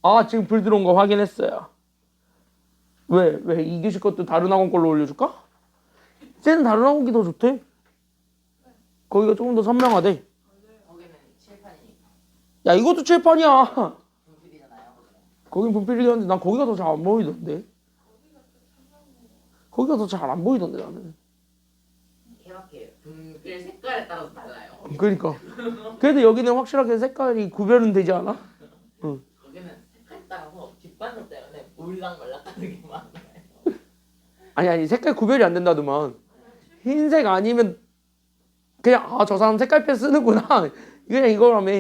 아, 지금 불 들어온 거 확인했어요. 왜? 이규식 것도 다른 학원 걸로 올려줄까? 쟤는 다른 학원이 더 좋대. 거기가 조금 더 선명하대. 거기는 칠판이니까. 야, 이것도 칠판이야. 분필이잖아요. 거긴 분필이긴 한데 난 거기가 더 잘 안 보이던데. 거기가 더 잘 안 보이던데 나는. 개박해요. 분필 색깔에 따라서 달라요. 그러니까. 그래도 여기는 확실하게 색깔이 구별은 되지 않아? 응. 여기는 색깔에 따라서 뒷반석 때문에 몰랑 말랑하는 게 많아요. 아니 색깔 구별이 안 된다더만. 흰색 아니면 그냥 저 사람 색깔펜 쓰는구나. 그냥 이거라며.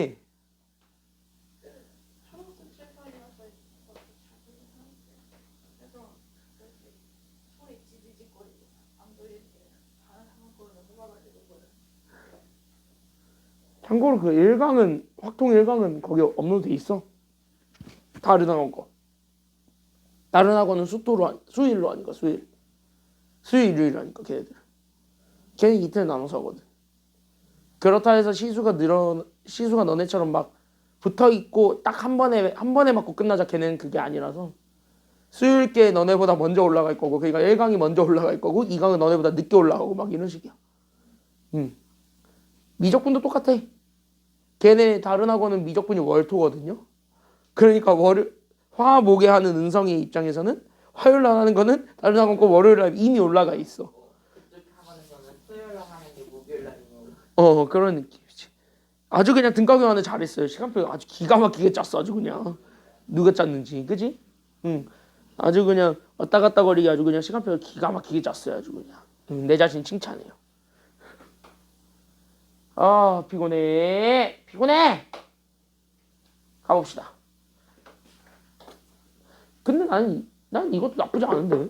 참고로 그 일강은 확통 일강은 거기 업로드 돼 있어. 다른 학원 거. 다른 학원은 수일로 하니까 수일. 수일 일요일 하니까 걔네들. 걔는 이틀 나눠서 하거든. 그렇다 해서 시수가 너네처럼 막 붙어 있고 딱 한 번에 맞고 끝나자 걔는 그게 아니라서 수요일께 너네보다 먼저 올라갈 거고 그러니까 1강이 먼저 올라갈 거고 2강은 너네보다 늦게 올라가고 막 이런 식이야. 미적분도 똑같아. 걔네 다른 학원은 미적분이 월토거든요. 그러니까 화목에 하는 은성의 입장에서는 화요일 날 하는 거는 다른 학원 거 월요일 날 이미 올라가 있어. 그쪽 학원에서는 토요일 날 하는 게 목요일 날이고. 그런 느낌이지. 아주 그냥 등가경하는 잘했어요. 시간표 아주 기가 막히게 짰어. 아주 그냥 누가 짰는지, 그지? 응. 아주 그냥 왔다 갔다 거리게 아주 그냥 시간표를 기가 막히게 짰어요. 아주 그냥. 내 자신 칭찬해요. 아 피곤해. 가봅시다. 근데 난 이것도 나쁘지 않은데.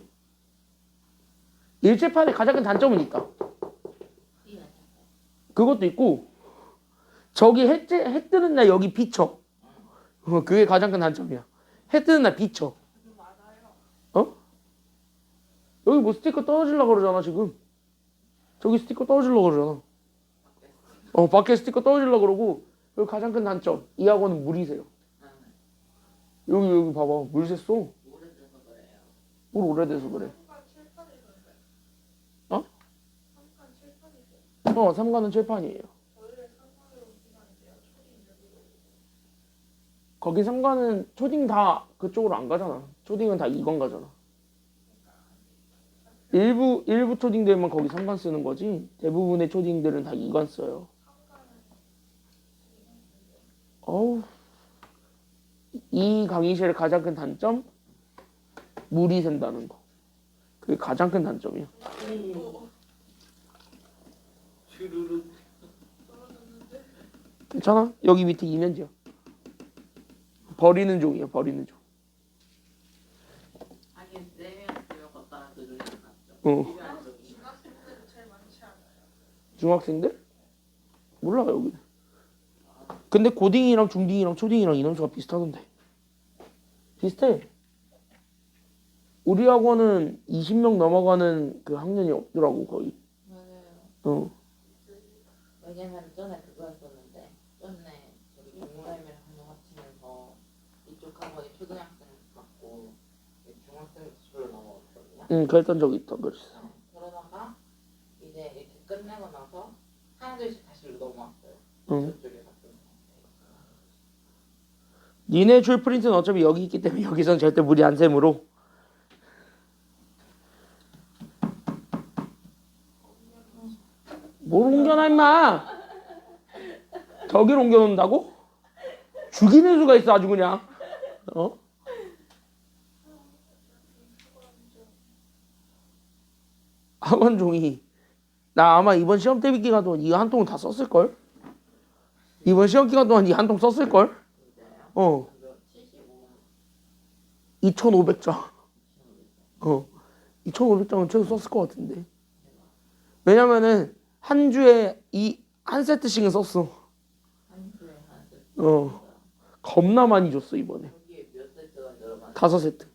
일체판의 가장 큰 단점은 있다. 그것도 있고 저기 해 뜨는 날 여기 비쳐. 그게 가장 큰 단점이야. 해 뜨는 날 비쳐. 여기 뭐 스티커 떨어지려고 그러잖아 지금. 저기 스티커 떨어지려고 그러잖아. 밖에 스티커 떨어지려고 그러고. 여기 가장 큰 단점. 이 학원은 물이세요. 여기 봐봐. 물 샜어. 오래돼서 그래요. 물 오래돼서 그래. 어? 3관은 칠판이에요. 거기 3관은 초딩 다 그쪽으로 안 가잖아. 초딩은 다 2관 가잖아. 일부 초딩들만 거기 3관 쓰는 거지. 대부분의 초딩들은 다 2관 써요. 이 강의실의 가장 큰 단점? 물이 샌다는 거. 그게 가장 큰 단점이야. 괜찮아? 여기 밑에 이면지야. 버리는 종이야. 버리는 종. 하긴 쌤이랑 들어갔다가 그 중에 낫죠. 중학생들? 몰라 여기. 근데 고딩이랑 중딩이랑 초딩이랑 인원수가 비슷하던데. 비슷해. 우리 학원은 20명 넘어가는 그 학년이 없더라고 거의. 맞아요. 왜냐면 전에 그거였었는데 전에 저기 동물의미를 한번 합치면서 이쪽 학원이 초등학생 맞고 중학생 수로 넘어갔거든요. 그랬던 적이 있다. 그랬어. 그러다가 이제 이렇게 끝내고 나서 하나둘씩 다시 넘어왔어요. 응. 저쪽에 갔던 니네 줄 프린트는 어차피 여기 있기 때문에 여기선 절대 물이 안 샘으로. 뭘 옮겨놔 임마. 저기로 옮겨놓는다고? 죽이는 수가 있어 아주 그냥. 학원 종이. 나 아마 이번 시험 대비 기간 동안 이 한 통은 다 썼을걸? 이번 시험 기간 동안 이 한 통 썼을걸? 2,500장. 2,500장은 최소 썼을 것 같은데. 왜냐면은 한 주에 한 세트씩은 썼어. 한 주에 한 세트. 겁나 많이 줬어 이번에. 여기에 몇 세트가 들어가는? 5세트.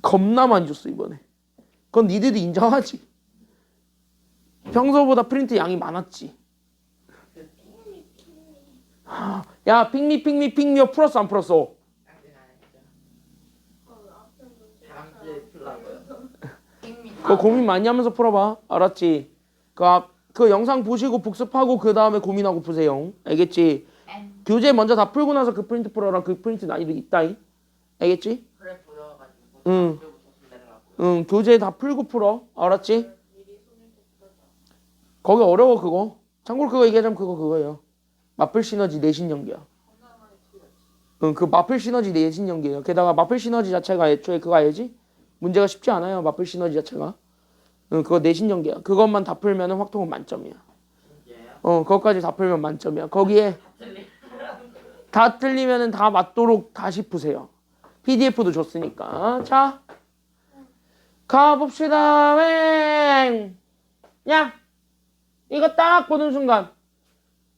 겁나 많이 줬어 이번에. 그건 니들도 인정하지. 평소보다 프린트 양이 많았지. 야 핑미 풀었어 안 풀었어? 아직 안 했죠. 다음 주에 풀라고요. 그거 고민 많이 하면서 풀어봐. 알았지? 그 영상 보시고 복습하고 그 다음에 고민하고 푸세요. 알겠지? 교재 먼저 다 풀고 나서 그 프린트 풀어라. 그 프린트 난이도 있다잉. 알겠지? 그래 보여가지고 응. 다음 주부터 내려가고. 응, 교재 다 풀고 풀어. 알았지? 거기 어려워 그거. 참고로 그거 얘기하자면 그거예요. 마플 시너지 내신 연계야. 응, 그 마플 시너지 내신 연계예요. 게다가 마플 시너지 자체가 애초에 그거 알지? 문제가 쉽지 않아요. 마플 시너지 자체가. 응, 그거 내신 연계야. 그것만 다 풀면은 확통은 만점이야. 진짜요? 그것까지 다 풀면 만점이야. 거기에 다 틀리면은 다 맞도록 다시 푸세요. PDF도 줬으니까. 자, 가봅시다. 웽. 야, 이거 딱 보는 순간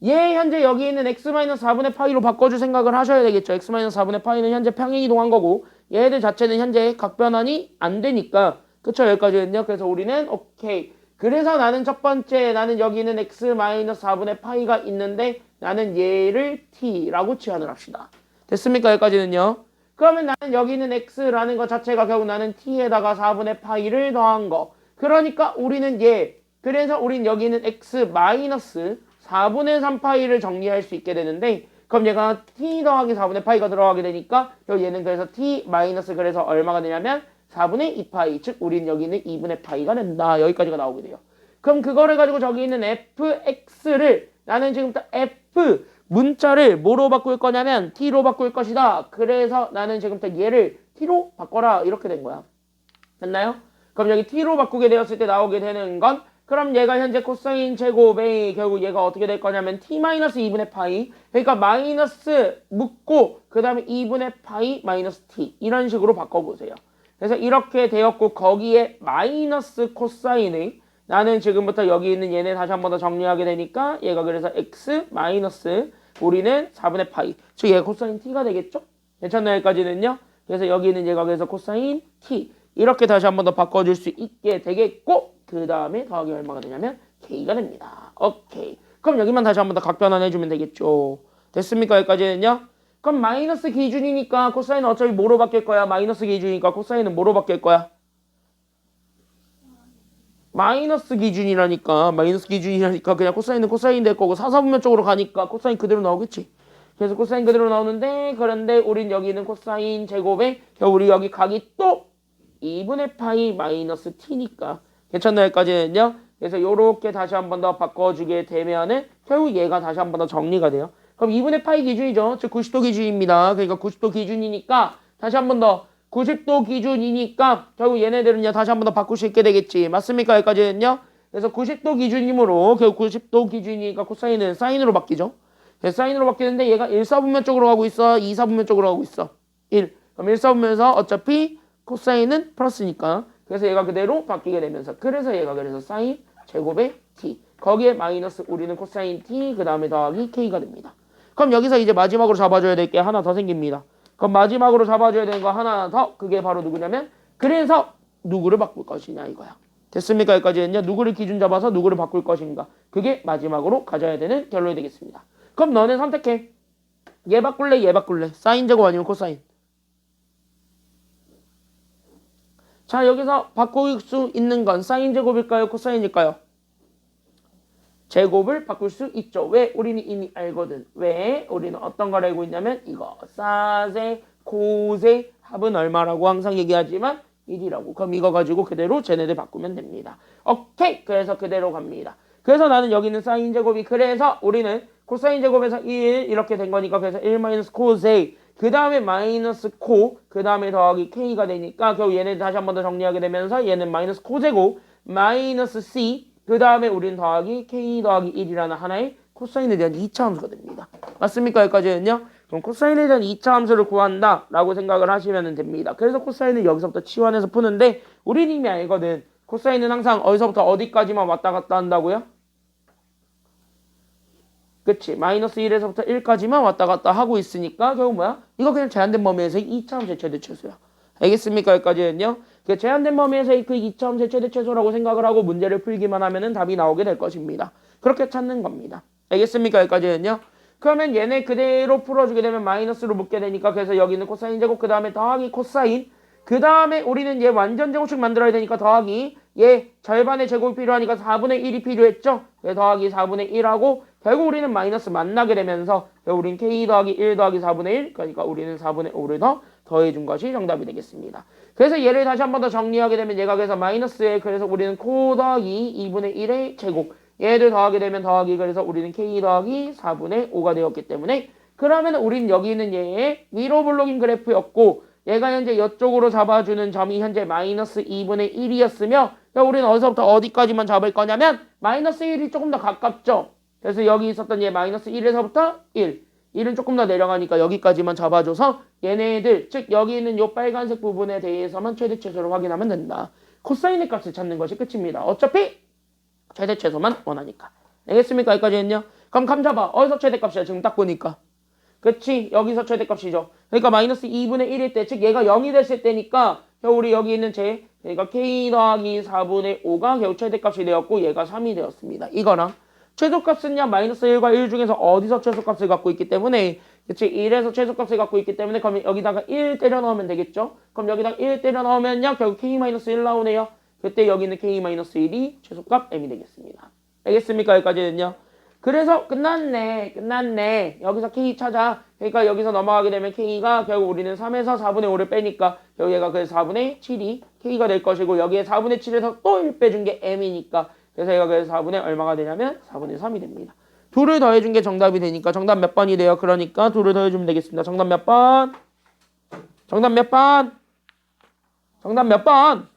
얘 현재 여기 있는 x-4분의 파이로 바꿔줄 생각을 하셔야 되겠죠. x-4분의 파이는 현재 평행 이동한 거고 얘들 자체는 현재 각 변환이 안 되니까. 그쵸? 여기까지는요. 그래서 우리는 오케이. 그래서 나는 첫 번째 나는 여기 있는 x-4분의 파이가 있는데 나는 얘를 t라고 치환을 합시다. 됐습니까? 여기까지는요. 그러면 나는 여기 있는 x라는 것 자체가 결국 나는 t에다가 4분의 파이를 더한 거. 그러니까 우리는 얘. 그래서 우린 여기 있는 x 마이너스 4분의 3파이를 정리할 수 있게 되는데 그럼 얘가 t 더하기 4분의 파이가 들어가게 되니까 얘는 그래서 t 마이너스 그래서 얼마가 되냐면 4분의 2파이 즉 우린 여기 있는 2분의 파이가 된다. 여기까지가 나오게 돼요. 그럼 그거를 가지고 저기 있는 fx를 나는 지금 f 문자를 뭐로 바꿀 거냐면 t로 바꿀 것이다. 그래서 나는 지금부터 얘를 t로 바꿔라 이렇게 된 거야. 됐나요? 그럼 여기 t로 바꾸게 되었을 때 나오게 되는 건 그럼 얘가 현재 코사인 제곱에 결국 얘가 어떻게 될 거냐면 t-2분의 파이 그러니까 마이너스 묶고 그 다음에 2분의 파이 마이너스 t 이런 식으로 바꿔보세요. 그래서 이렇게 되었고 거기에 마이너스 코사인을 나는 지금부터 여기 있는 얘네 다시 한 번 더 정리하게 되니까 얘가 그래서 x 마이너스 우리는 4분의 파이 즉 얘가 코사인 t가 되겠죠? 괜찮나요? 여기까지는요? 그래서 여기 있는 얘가 그래서 코사인 t 이렇게 다시 한 번 더 바꿔줄 수 있게 되겠고 그 다음에 더하기 얼마가 되냐면 k가 됩니다. 오케이. 그럼 여기만 다시 한 번 더 각변환해주면 되겠죠. 됐습니까? 여기까지는요? 그럼 마이너스 기준이니까 코사인은 어차피 뭐로 바뀔 거야? 마이너스 기준이니까 코사인은 뭐로 바뀔 거야? 마이너스 기준이라니까 그냥 코사인은 코사인 될 거고 사사분면 쪽으로 가니까 코사인 그대로 나오겠지. 그래서 코사인 그대로 나오는데 그런데 우린 여기 있는 코사인 제곱에 우리 여기 각이 또 2분의 파이 마이너스 t니까 괜찮나요? 여기까지는요? 그래서 요렇게 다시 한 번 더 바꿔주게 되면은 결국 얘가 다시 한 번 더 정리가 돼요. 그럼 2분의 파이 기준이죠. 즉 90도 기준입니다. 그러니까 90도 기준이니까 다시 한 번 더 90도 기준이니까 결국 얘네들은요 다시 한 번 더 바꿀 수 있게 되겠지. 맞습니까? 여기까지는요? 그래서 90도 기준이므로 결국 90도 기준이니까 코사인은 사인으로 바뀌죠. 그래서 사인으로 바뀌는데 얘가 1사분면 쪽으로 가고 있어? 2사분면 쪽으로 가고 있어? 1. 그럼 1사분면에서 어차피 코사인은 플러스니까 그래서 얘가 그대로 바뀌게 되면서 그래서 얘가 그래서 사인 제곱의 t 거기에 마이너스 우리는 코사인 t 그 다음에 더하기 k가 됩니다. 그럼 여기서 이제 마지막으로 잡아줘야 될 게 하나 더 생깁니다. 그럼 마지막으로 잡아줘야 되는 거 하나 더 그게 바로 누구냐면 그래서 누구를 바꿀 것이냐 이거야. 됐습니까? 여기까지는요. 누구를 기준 잡아서 누구를 바꿀 것인가 그게 마지막으로 가져야 되는 결론이 되겠습니다. 그럼 너는 선택해. 얘 바꿀래? 얘 바꿀래? 사인 제곱 아니면 코사인? 자 여기서 바꿀 수 있는 건 사인 제곱일까요? 코사인일까요? 제곱을 바꿀 수 있죠. 왜? 우리는 이미 알거든. 왜? 우리는 어떤 걸 알고 있냐면 이거 사세 코세 합은 얼마라고 항상 얘기하지만 1이라고. 그럼 이거 가지고 그대로 쟤네들 바꾸면 됩니다. 오케이. 그래서 그대로 갑니다. 그래서 나는 여기 있는 사인 제곱이 그래서 우리는 코사인 제곱에서 1 이렇게 된 거니까 그래서 1 마이너스 코세 그 다음에 마이너스 코, 그 다음에 더하기 k가 되니까 결국 얘네 다시 한 번 더 정리하게 되면서 얘는 마이너스 코제곱, 마이너스 c, 그 다음에 우린 더하기 k 더하기 1이라는 하나의 코사인에 대한 2차 함수가 됩니다. 맞습니까? 여기까지는요? 그럼 코사인에 대한 2차 함수를 구한다 라고 생각을 하시면 됩니다. 그래서 코사인은 여기서부터 치환해서 푸는데 우린 이미 알거든. 코사인은 항상 어디서부터 어디까지만 왔다 갔다 한다고요? 그치? 마이너스 1에서부터 1까지만 왔다 갔다 하고 있으니까 결국 뭐야? 이거 그냥 제한된 범위에서의 2차함수의 최대최소야. 알겠습니까? 여기까지는요. 제한된 범위에서의 그 2차함수의 최대최소라고 생각을 하고 문제를 풀기만 하면은 답이 나오게 될 것입니다. 그렇게 찾는 겁니다. 알겠습니까? 여기까지는요. 그러면 얘네 그대로 풀어주게 되면 마이너스로 묶게 되니까 그래서 여기는 코사인 제곱 그 다음에 더하기 코사인 그 다음에 우리는 얘 완전 제곱식 만들어야 되니까 더하기 얘 절반의 제곱이 필요하니까 4분의 1이 필요했죠. 더하기 4분의 1하고 결국 우리는 마이너스 만나게 되면서 우리는 k 더하기 1 더하기 4분의 1 그러니까 우리는 4분의 5를 더해준 것이 정답이 되겠습니다. 그래서 얘를 다시 한 번 더 정리하게 되면 얘가 그래서 마이너스에 그래서 우리는 코 더하기 2분의 1의 제곱 얘를 더하게 되면 더하기 그래서 우리는 k 더하기 4분의 5가 되었기 때문에 그러면 우리는 여기 있는 얘의 위로 블록인 그래프였고 얘가 현재 이쪽으로 잡아주는 점이 현재 마이너스 2분의 1이었으며 우리는 어디서부터 어디까지만 잡을 거냐면 마이너스 1이 조금 더 가깝죠. 그래서 여기 있었던 얘 마이너스 1에서부터 1 1은 조금 더 내려가니까 여기까지만 잡아줘서 얘네들 즉 여기 있는 요 빨간색 부분에 대해서만 최대 최소를 확인하면 된다. 코사인의 값을 찾는 것이 끝입니다. 어차피 최대 최소만 원하니까. 알겠습니까? 여기까지 했냐? 그럼 감 잡아. 어디서 최대값이야? 지금 딱 보니까. 그치? 여기서 최대값이죠. 그러니까 마이너스 2분의 1일 때, 즉 얘가 0이 됐을 때니까 우리 여기 있는 제 그러니까 k 더하기 4분의 5가 겨우 최대값이 되었고 얘가 3이 되었습니다. 이거랑 최소값은요 마이너스 1과 1 중에서 어디서 최소값을 갖고 있기 때문에 그치? 1에서 최소값을 갖고 있기 때문에 그럼 여기다가 1 때려 넣으면 되겠죠? 그럼 여기다가 1 때려 넣으면요 결국 k-1 나오네요. 그때 여기는 k-1이 최소값 m이 되겠습니다. 알겠습니까? 여기까지는요. 그래서 끝났네. 여기서 k 찾아. 그러니까 여기서 넘어가게 되면 k가 결국 우리는 3에서 4분의 5를 빼니까 결국 얘가 그래서 4분의 7이 k가 될 것이고 여기에 4분의 7에서 또 1 빼준 게 m이니까 그래서 얘가 그래서 4분의 얼마가 되냐면 4분의 3이 됩니다. 2를 더해준 게 정답이 되니까 정답 몇 번이 돼요? 그러니까 2를 더해주면 되겠습니다. 정답 몇 번? 정답 몇 번? 정답 몇 번?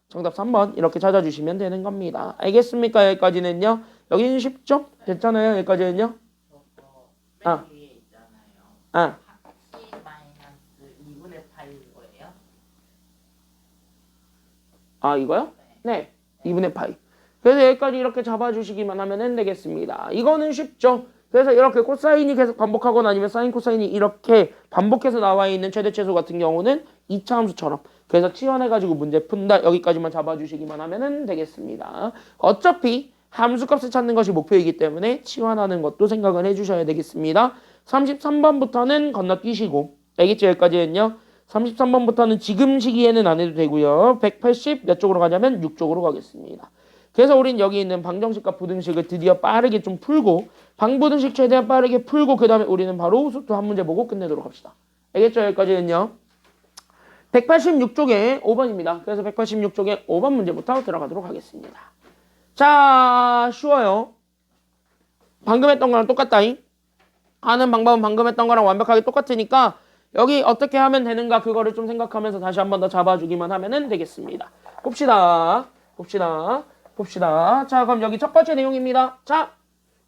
정답 3번 이렇게 찾아주시면 되는 겁니다. 알겠습니까? 여기까지는요. 여기는 쉽죠? 됐잖아요. 여기까지는요. 맨 위에 있잖아요. 아. C 마이너스 2분의 8인 거예요? 아 이거요? 네. 2분의 파이. 그래서 여기까지 이렇게 잡아주시기만 하면 되겠습니다. 이거는 쉽죠? 그래서 이렇게 코사인이 계속 반복하거나 아니면 사인 코사인이 이렇게 반복해서 나와 있는 최대 최소 같은 경우는 2차 함수처럼 그래서 치환해가지고 문제 푼다. 여기까지만 잡아주시기만 하면 되겠습니다. 어차피 함수값을 찾는 것이 목표이기 때문에 치환하는 것도 생각을 해주셔야 되겠습니다. 33번부터는 건너뛰시고 알겠죠? 여기까지는요. 33번부터는 지금 시기에는 안 해도 되고요. 180 몇 쪽으로 가냐면 6쪽으로 가겠습니다. 그래서 우린 여기 있는 방정식과 부등식을 드디어 빠르게 좀 풀고 방부등식 최대한 빠르게 풀고 그 다음에 우리는 바로 수투 한 문제 보고 끝내도록 합시다. 알겠죠? 여기까지는요. 186쪽에 5번입니다. 그래서 186쪽에 5번 문제부터 들어가도록 하겠습니다. 자, 쉬워요. 방금 했던 거랑 똑같다잉. 하는 방법은 방금 했던 거랑 완벽하게 똑같으니까 여기 어떻게 하면 되는가 그거를 좀 생각하면서 다시 한 번 더 잡아주기만 하면 되겠습니다. 봅시다. 자, 그럼 여기 첫 번째 내용입니다. 자,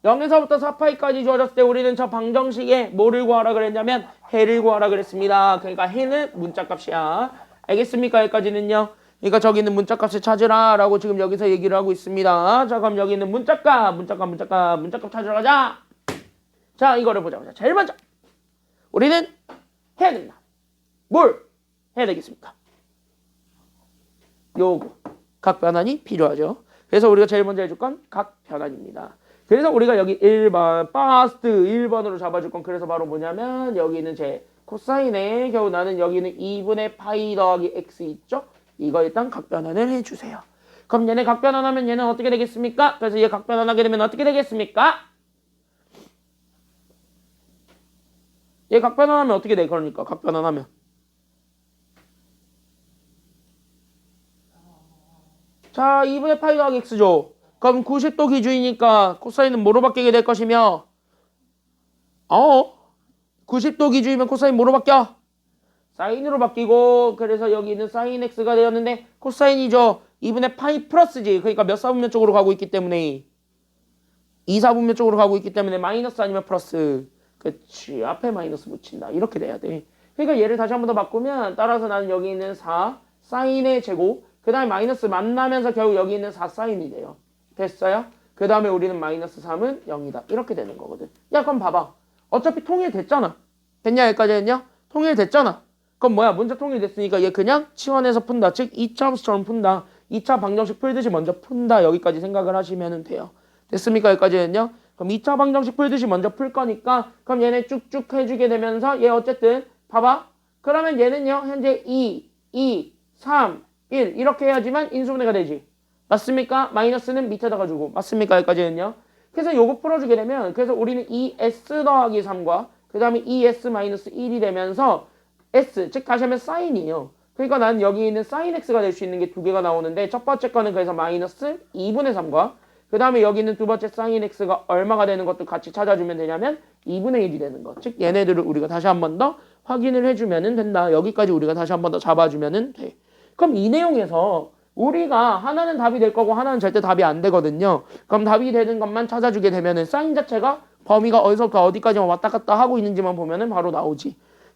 0에서부터 4파이까지 주어졌을 때 우리는 저 방정식에 뭐를 구하라 그랬냐면 해를 구하라 그랬습니다. 그러니까 해는 문자값이야. 알겠습니까? 여기까지는요. 그러니까 저기 있는 문자값을 찾으라 라고 지금 여기서 얘기를 하고 있습니다. 자, 그럼 여기 있는 문자값 찾으러 가자. 자, 이거를 보자. 제일 먼저 우리는 해야 된다. 뭘 해야 되겠습니까? 요거 각 변환이 필요하죠. 그래서 우리가 제일 먼저 해줄 건 각 변환입니다. 그래서 우리가 여기 1번 파스트 1번으로 잡아줄 건 그래서 바로 뭐냐면 여기 있는 제 코사인에 겨우 나는 여기 있는 2분의 파이 더하기 x 있죠? 이거 일단 각 변환을 해주세요. 그럼 얘네 각 변환하면 얘는 어떻게 되겠습니까? 그래서 얘 각 변환하게 되면 어떻게 되겠습니까? 얘 각 변환하면 어떻게 돼? 그러니까 각 변환하면 자 2분의 파이 더하기 x죠. 그럼 90도 기준이니까 코사인은 뭐로 바뀌게 될 것이며 90도 기준이면 코사인 뭐로 바뀌어? 사인으로 바뀌고 그래서 여기 있는 사인 x가 되었는데 코사인이죠. 2분의 파이 플러스지. 그러니까 몇 사분면 쪽으로 가고 있기 때문에 2사분면 쪽으로 가고 있기 때문에 마이너스 아니면 플러스. 그치. 앞에 마이너스 붙인다. 이렇게 돼야 돼. 그러니까 얘를 다시 한 번 더 바꾸면 따라서 나는 여기 있는 4 사인의 제곱 그 다음에 마이너스 만나면서 결국 여기 있는 4 사인이 돼요. 됐어요? 그 다음에 우리는 마이너스 3은 0이다. 이렇게 되는 거거든. 야 그럼 봐봐. 어차피 통일됐잖아. 됐냐 여기까지 했냐? 통일됐잖아. 그럼 뭐야? 문제 통일됐으니까 얘 그냥 치환해서 푼다. 즉 2차 함수처럼 푼다. 2차 방정식 풀듯이 먼저 푼다. 여기까지 생각을 하시면 돼요. 됐습니까? 여기까지 했냐? 그럼 2차 방정식 풀듯이 먼저 풀 거니까 그럼 얘네 쭉쭉 해주게 되면서 얘 어쨌든 봐봐. 그러면 얘는요 현재 2, 3, 1 이렇게 해야지만 인수분해가 되지. 맞습니까? 마이너스는 밑에다가 주고. 맞습니까? 여기까지는요. 그래서 요거 풀어주게 되면 그래서 우리는 2s 더하기 3과 그 다음에 2s 마이너스 1이 되면서 s 즉 다시 하면 사인이에요. 그러니까 난 여기 있는 사인 x가 될 수 있는 게 두 개가 나오는데 첫 번째 거는 그래서 마이너스 2분의 3과 그 다음에 여기 있는 두 번째 사인 x가 얼마가 되는 것도 같이 찾아주면 되냐면 2분의 1이 되는 거. 즉 얘네들을 우리가 다시 한 번 더 확인을 해주면 된다. 여기까지 우리가 다시 한 번 더 잡아주면 돼. 그럼 이 내용에서 우리가 하나는 답이 될 거고 하나는 절대 답이 안 되거든요. 그럼 답이 되는 것만 찾아주게 되면은 사인 자체가 범위가 어디서부터 어디까지만 왔다 갔다 하고 있는지만 보면은 바로 나오지.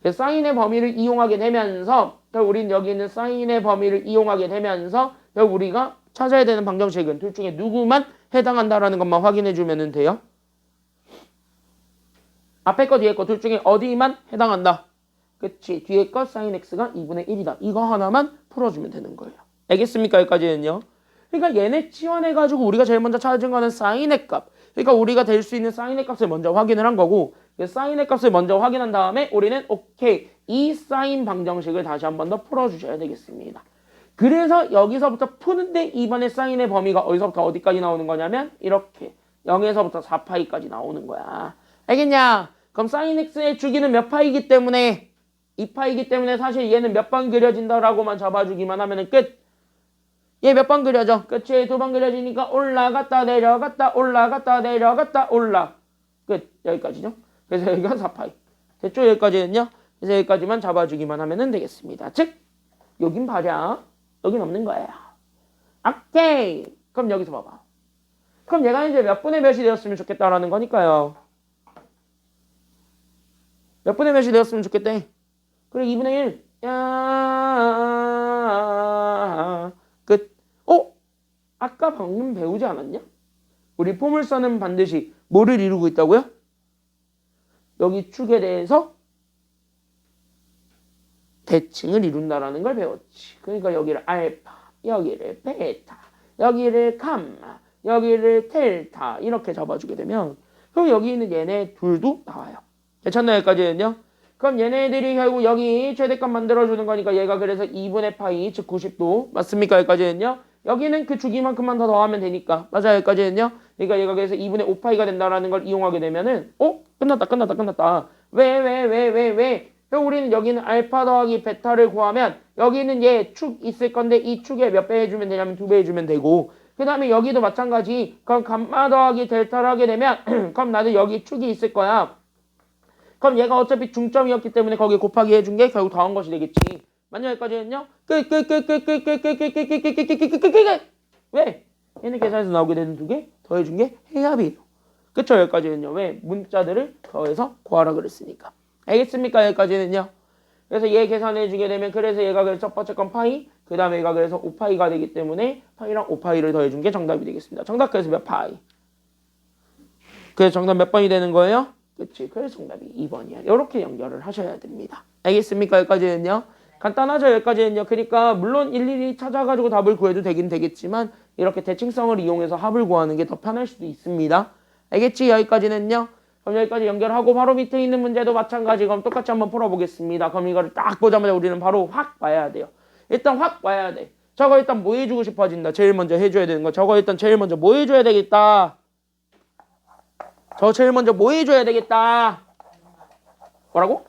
사인의 범위를 이용하게 되면서 우린 여기 있는 사인의 범위를 이용하게 되면서 우리가 찾아야 되는 방정식은 둘 중에 누구만 해당한다라는 것만 확인해 주면 돼요. 앞에 거 뒤에 거 둘 중에 어디만 해당한다. 그치? 뒤에 거 사인 x가 2분의 1이다. 이거 하나만 풀어주면 되는 거예요. 알겠습니까? 여기까지는요. 그러니까 얘네 치환해가지고 우리가 제일 먼저 찾은 거는 사인의 값. 그러니까 우리가 될 수 있는 사인의 값을 먼저 확인을 한 거고 사인의 값을 먼저 확인한 다음에 우리는 오케이 이 사인 방정식을 다시 한 번 더 풀어주셔야 되겠습니다. 그래서 여기서부터 푸는데 이번에 사인의 범위가 어디서부터 어디까지 나오는 거냐면 이렇게 0에서부터 4파이까지 나오는 거야. 알겠냐? 그럼 사인 x의 주기는 몇 파이기 때문에 2파이기 때문에 사실 얘는 몇 번 그려진다라고만 잡아주기만 하면 끝. 얘 몇 번 그려져? 그치? 2번 그려지니까 올라갔다 내려갔다 올라갔다 내려갔다 올라. 끝. 여기까지죠. 그래서 여기가 4파이. 됐죠? 여기까지는요. 그래서 여기까지만 잡아주기만 하면 되겠습니다. 즉 여긴 발야. 여긴 없는 거예요. 오케이. 그럼 여기서 봐봐. 그럼 얘가 이제 몇 분의 몇이 되었으면 좋겠다라는 거니까요. 몇 분의 몇이 되었으면 좋겠대. 그래 2분의 1. 야 끝. 아까 방금 배우지 않았냐? 우리 포물선은 반드시 뭐를 이루고 있다고요? 여기 축에 대해서 대칭을 이룬다라는 걸 배웠지. 그러니까 여기를 알파, 여기를 베타, 여기를 감마, 여기를 델타 이렇게 잡아주게 되면 그럼 여기 있는 얘네 둘도 나와요. 괜찮나요? 여기까지는요? 그럼 얘네들이 결국 여기 최대값 만들어주는 거니까 얘가 그래서 2분의 파이 즉 90도 맞습니까? 여기까지는요? 여기는 그 주기만큼만 더 더하면 되니까 맞아요? 여기까지는요? 그러니까 얘가 그래서 2분의 5파이가 된다라는 걸 이용하게 되면은 끝났다. 왜? 우리는 여기는 알파 더하기 베타를 구하면 여기는 얘 축 있을 건데 이 축에 몇 배 해주면 되냐면 2배 해주면 되고 그 다음에 여기도 마찬가지 그럼 감마 더하기 델타를 하게 되면 그럼 나는 여기 축이 있을 거야. 그럼 얘가 어차피 중점이었기 때문에 거기에 곱하기 해준 게 결국 더한 것이 되겠지. 맞냐 여기까지는요? 왜? 얘는 계산해서 나오게 되는 두 개 더해준 게 해합이에요. 그쵸? 여기까지는요. 왜? 문자들을 더해서 구하라 그랬으니까. 알겠습니까? 여기까지는요. 그래서 얘 계산해주게 되면 그래서 얘가 그래서 첫 번째 건 파이 그 다음에 얘가 그래서 5파이가 되기 때문에 파이랑 5파이를 더해준 게 정답이 되겠습니다. 정답 그래서 몇 파이? 그래서 정답 몇 번이 되는 거예요? 그치? 그래서 정답이 2번이야. 이렇게 연결을 하셔야 됩니다. 알겠습니까? 여기까지는요. 간단하죠? 여기까지는요. 그러니까 물론 일일이 찾아가지고 답을 구해도 되긴 되겠지만 이렇게 대칭성을 이용해서 합을 구하는 게 더 편할 수도 있습니다. 알겠지? 여기까지는요. 그럼 여기까지 연결하고 바로 밑에 있는 문제도 마찬가지. 그럼 똑같이 한번 풀어보겠습니다. 그럼 이거를 딱 보자마자 우리는 바로 확 봐야 돼요. 일단 확 봐야 돼. 저거 일단 뭐 해주고 싶어진다. 제일 먼저 해줘야 되는 거. 저거 일단 제일 먼저 뭐 해줘야 되겠다. 저 제일 먼저 뭐 해줘야 되겠다. 뭐라고?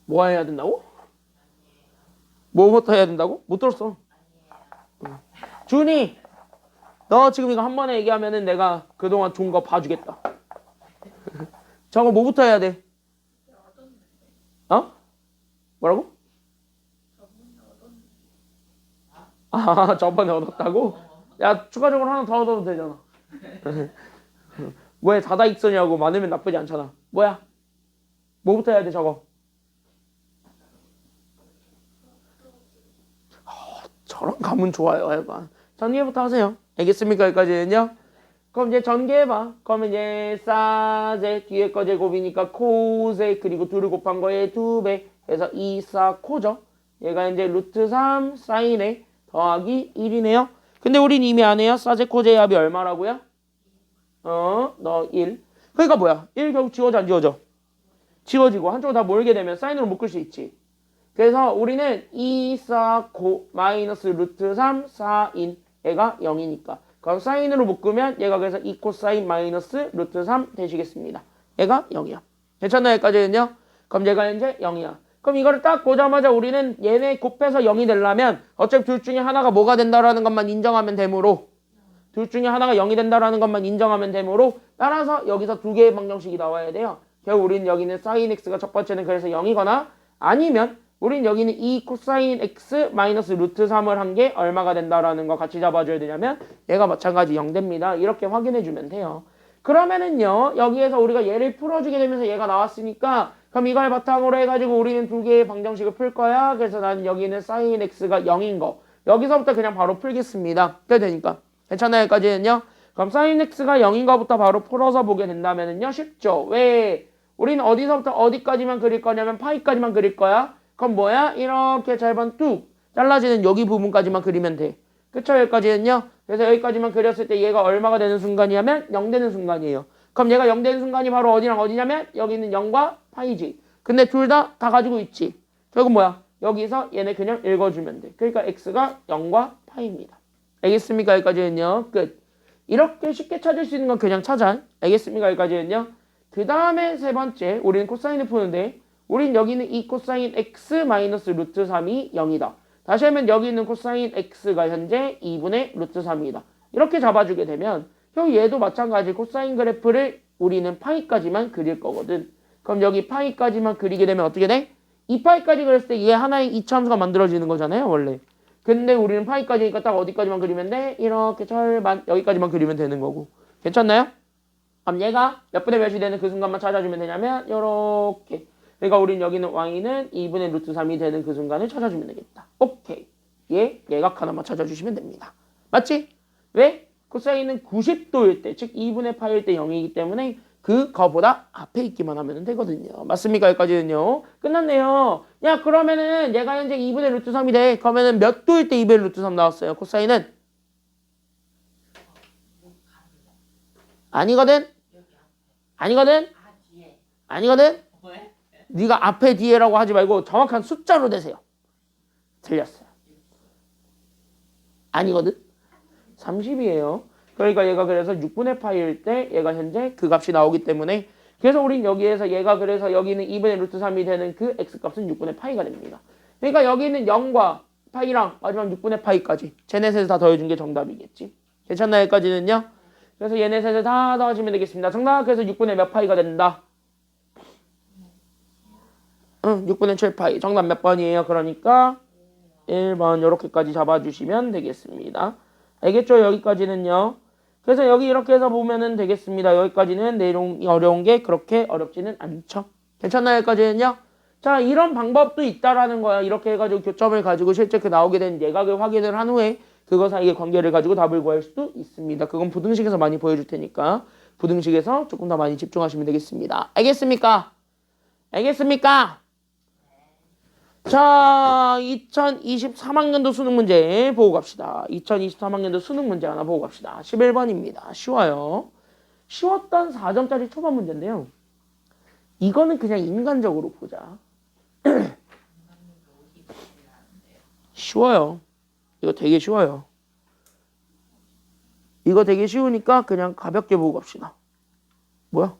뭐 해야 된다고? 뭐부터 해야 된다고? 못 들었어. 준이, 너 지금 이거 한 번에 얘기하면은 내가 그동안 좋은 거 봐주겠다. 저거 뭐부터 해야 돼? 어? 뭐라고? 아, 저번에 얻었다고? 야, 추가적으로 하나 더 얻어도 되잖아. 왜 다다익선이라고 많으면 나쁘지 않잖아. 뭐야? 뭐부터 해야 돼 저거? 저런 감은 좋아요. 약간 전개부터 하세요. 알겠습니까? 여기까지는요. 그럼 이제 전개해봐. 그러면 이제 사제 뒤에 거 제곱이니까 코제 그리고 2를 곱한 거에 2배 해서 2, 4, 코죠. 얘가 이제 루트 3 사인에 더하기 1이네요. 근데 우린 이미 안 해요. 사제 코제의 합이 얼마라고요? 너 1. 그러니까 뭐야? 1 결국 지워져 안 지워져? 지워지고 한쪽으로 다 몰게 되면 사인으로 묶을 수 있지. 그래서 우리는 2, 4, 고, 마이너스 루트 3, 4인 얘가 0이니까. 그럼 사인으로 묶으면 얘가 그래서 2 코사인 마이너스 루트 3 되시겠습니다. 얘가 0이야. 괜찮나요? 여기까지는요? 그럼 얘가 이제 0이야. 그럼 이거를 딱 보자마자 우리는 얘네 곱해서 0이 되려면 어차피 둘 중에 하나가 뭐가 된다라는 것만 인정하면 되므로 둘 중에 하나가 0이 된다라는 것만 인정하면 되므로 따라서 여기서 두 개의 방정식이 나와야 돼요. 결국 우리는 여기는 sin x가 첫 번째는 그래서 0이거나 아니면 우린 여기는 2 코사인 x 마이너스 루트 3을 한 게 얼마가 된다라는 거 같이 잡아줘야 되냐면 얘가 마찬가지 0 됩니다. 이렇게 확인해주면 돼요. 그러면은요 여기에서 우리가 얘를 풀어주게 되면서 얘가 나왔으니까 그럼 이걸 바탕으로 해가지고 우리는 두 개의 방정식을 풀 거야. 그래서 나는 여기는 sin x가 0인 거 여기서부터 그냥 바로 풀겠습니다. 그래 되니까 괜찮아요? 여기까지는요. 그럼 sin x가 0인 거부터 바로 풀어서 보게 된다면은요 쉽죠. 왜? 우리는 어디서부터 어디까지만 그릴 거냐면 파이까지만 그릴 거야. 그럼 뭐야? 이렇게 절반 뚝 잘라지는 여기 부분까지만 그리면 돼. 그쵸? 여기까지는요. 그래서 여기까지만 그렸을 때 얘가 얼마가 되는 순간이냐면 0 되는 순간이에요. 그럼 얘가 0 되는 순간이 바로 어디랑 어디냐면 여기는 0과 파이지. 근데 둘 다 가지고 있지. 결국 뭐야? 여기서 얘네 그냥 읽어주면 돼. 그러니까 x가 0과 파이입니다. 알겠습니까? 여기까지는요. 끝. 이렇게 쉽게 찾을 수 있는 건 그냥 찾아. 알겠습니까? 여기까지는요. 그 다음에 세 번째 우리는 코사인을 푸는데 우린 여기는 2 코사인 x 마이너스 루트 3이 0이다. 다시 하면 여기 있는 코사인 x가 현재 2분의 루트 3이다. 이렇게 잡아주게 되면 얘도 마찬가지 코사인 그래프를 우리는 파이까지만 그릴 거거든. 그럼 여기 파이까지만 그리게 되면 어떻게 돼? 2파이까지 그렸을 때 얘 하나의 이차함수가 만들어지는 거잖아요 원래. 근데 우리는 파이까지니까 딱 어디까지만 그리면 돼? 이렇게 절반 여기까지만 그리면 되는 거고. 괜찮나요? 그럼 얘가 몇 분의 몇이 되는 그 순간만 찾아주면 되냐면 요렇게. 그러니까 우린 여기는 y는 2분의 루트 3이 되는 그 순간을 찾아주면 되겠다. 오케이. 얘 예각 하나만 찾아주시면 됩니다. 맞지? 왜? 코사인은 90도일 때, 즉 2분의 파일 때 0이기 때문에 그거보다 앞에 있기만 하면 되거든요. 맞습니까? 여기까지는요. 끝났네요. 야 그러면은 얘가 현재 2분의 루트 3이 돼. 그러면은 몇 도일 때 2분의 루트 3 나왔어요? 코사인은? 아니거든? 아니거든? 아니거든? 네가 앞에 뒤에라고 하지 말고 정확한 숫자로 대세요. 틀렸어요. 아니거든? 30이에요. 그러니까 얘가 그래서 6분의 파일 때 얘가 현재 그 값이 나오기 때문에 그래서 우린 여기에서 얘가 그래서 여기는 2분의 루트 3이 되는 그 x값은 6분의 파이가 됩니다. 그러니까 여기는 0과 파이랑 마지막 6분의 파이까지 쟤네 셋을 다 더해준 게 정답이겠지. 괜찮나요? 여기까지는요? 그래서 얘네 셋을 다 더하시면 되겠습니다. 정답 그래서 6분의 몇 파이가 된다? 6분의 7파이. 정답 몇 번이에요? 그러니까 1번 이렇게까지 잡아주시면 되겠습니다. 알겠죠? 여기까지는요. 그래서 여기 이렇게 해서 보면은 되겠습니다. 여기까지는 내용이 어려운 게 그렇게 어렵지는 않죠. 괜찮나요? 여기까지는요. 자, 이런 방법도 있다라는 거야. 이렇게 해가지고 교점을 가지고 실제 그 나오게 된 예각을 확인을 한 후에 그거 사이의 관계를 가지고 답을 구할 수도 있습니다. 그건 부등식에서 많이 보여줄 테니까 부등식에서 조금 더 많이 집중하시면 되겠습니다. 알겠습니까? 알겠습니까? 자, 2023학년도 수능 문제 보고 갑시다. 2023학년도 수능 문제 하나 보고 갑시다. 11번입니다. 쉬워요. 쉬웠던 4점짜리 초반 문제인데요. 이거는 그냥 인간적으로 보자. 쉬워요. 이거 되게 쉬워요. 이거 되게 쉬우니까 그냥 가볍게 보고 갑시다. 뭐야?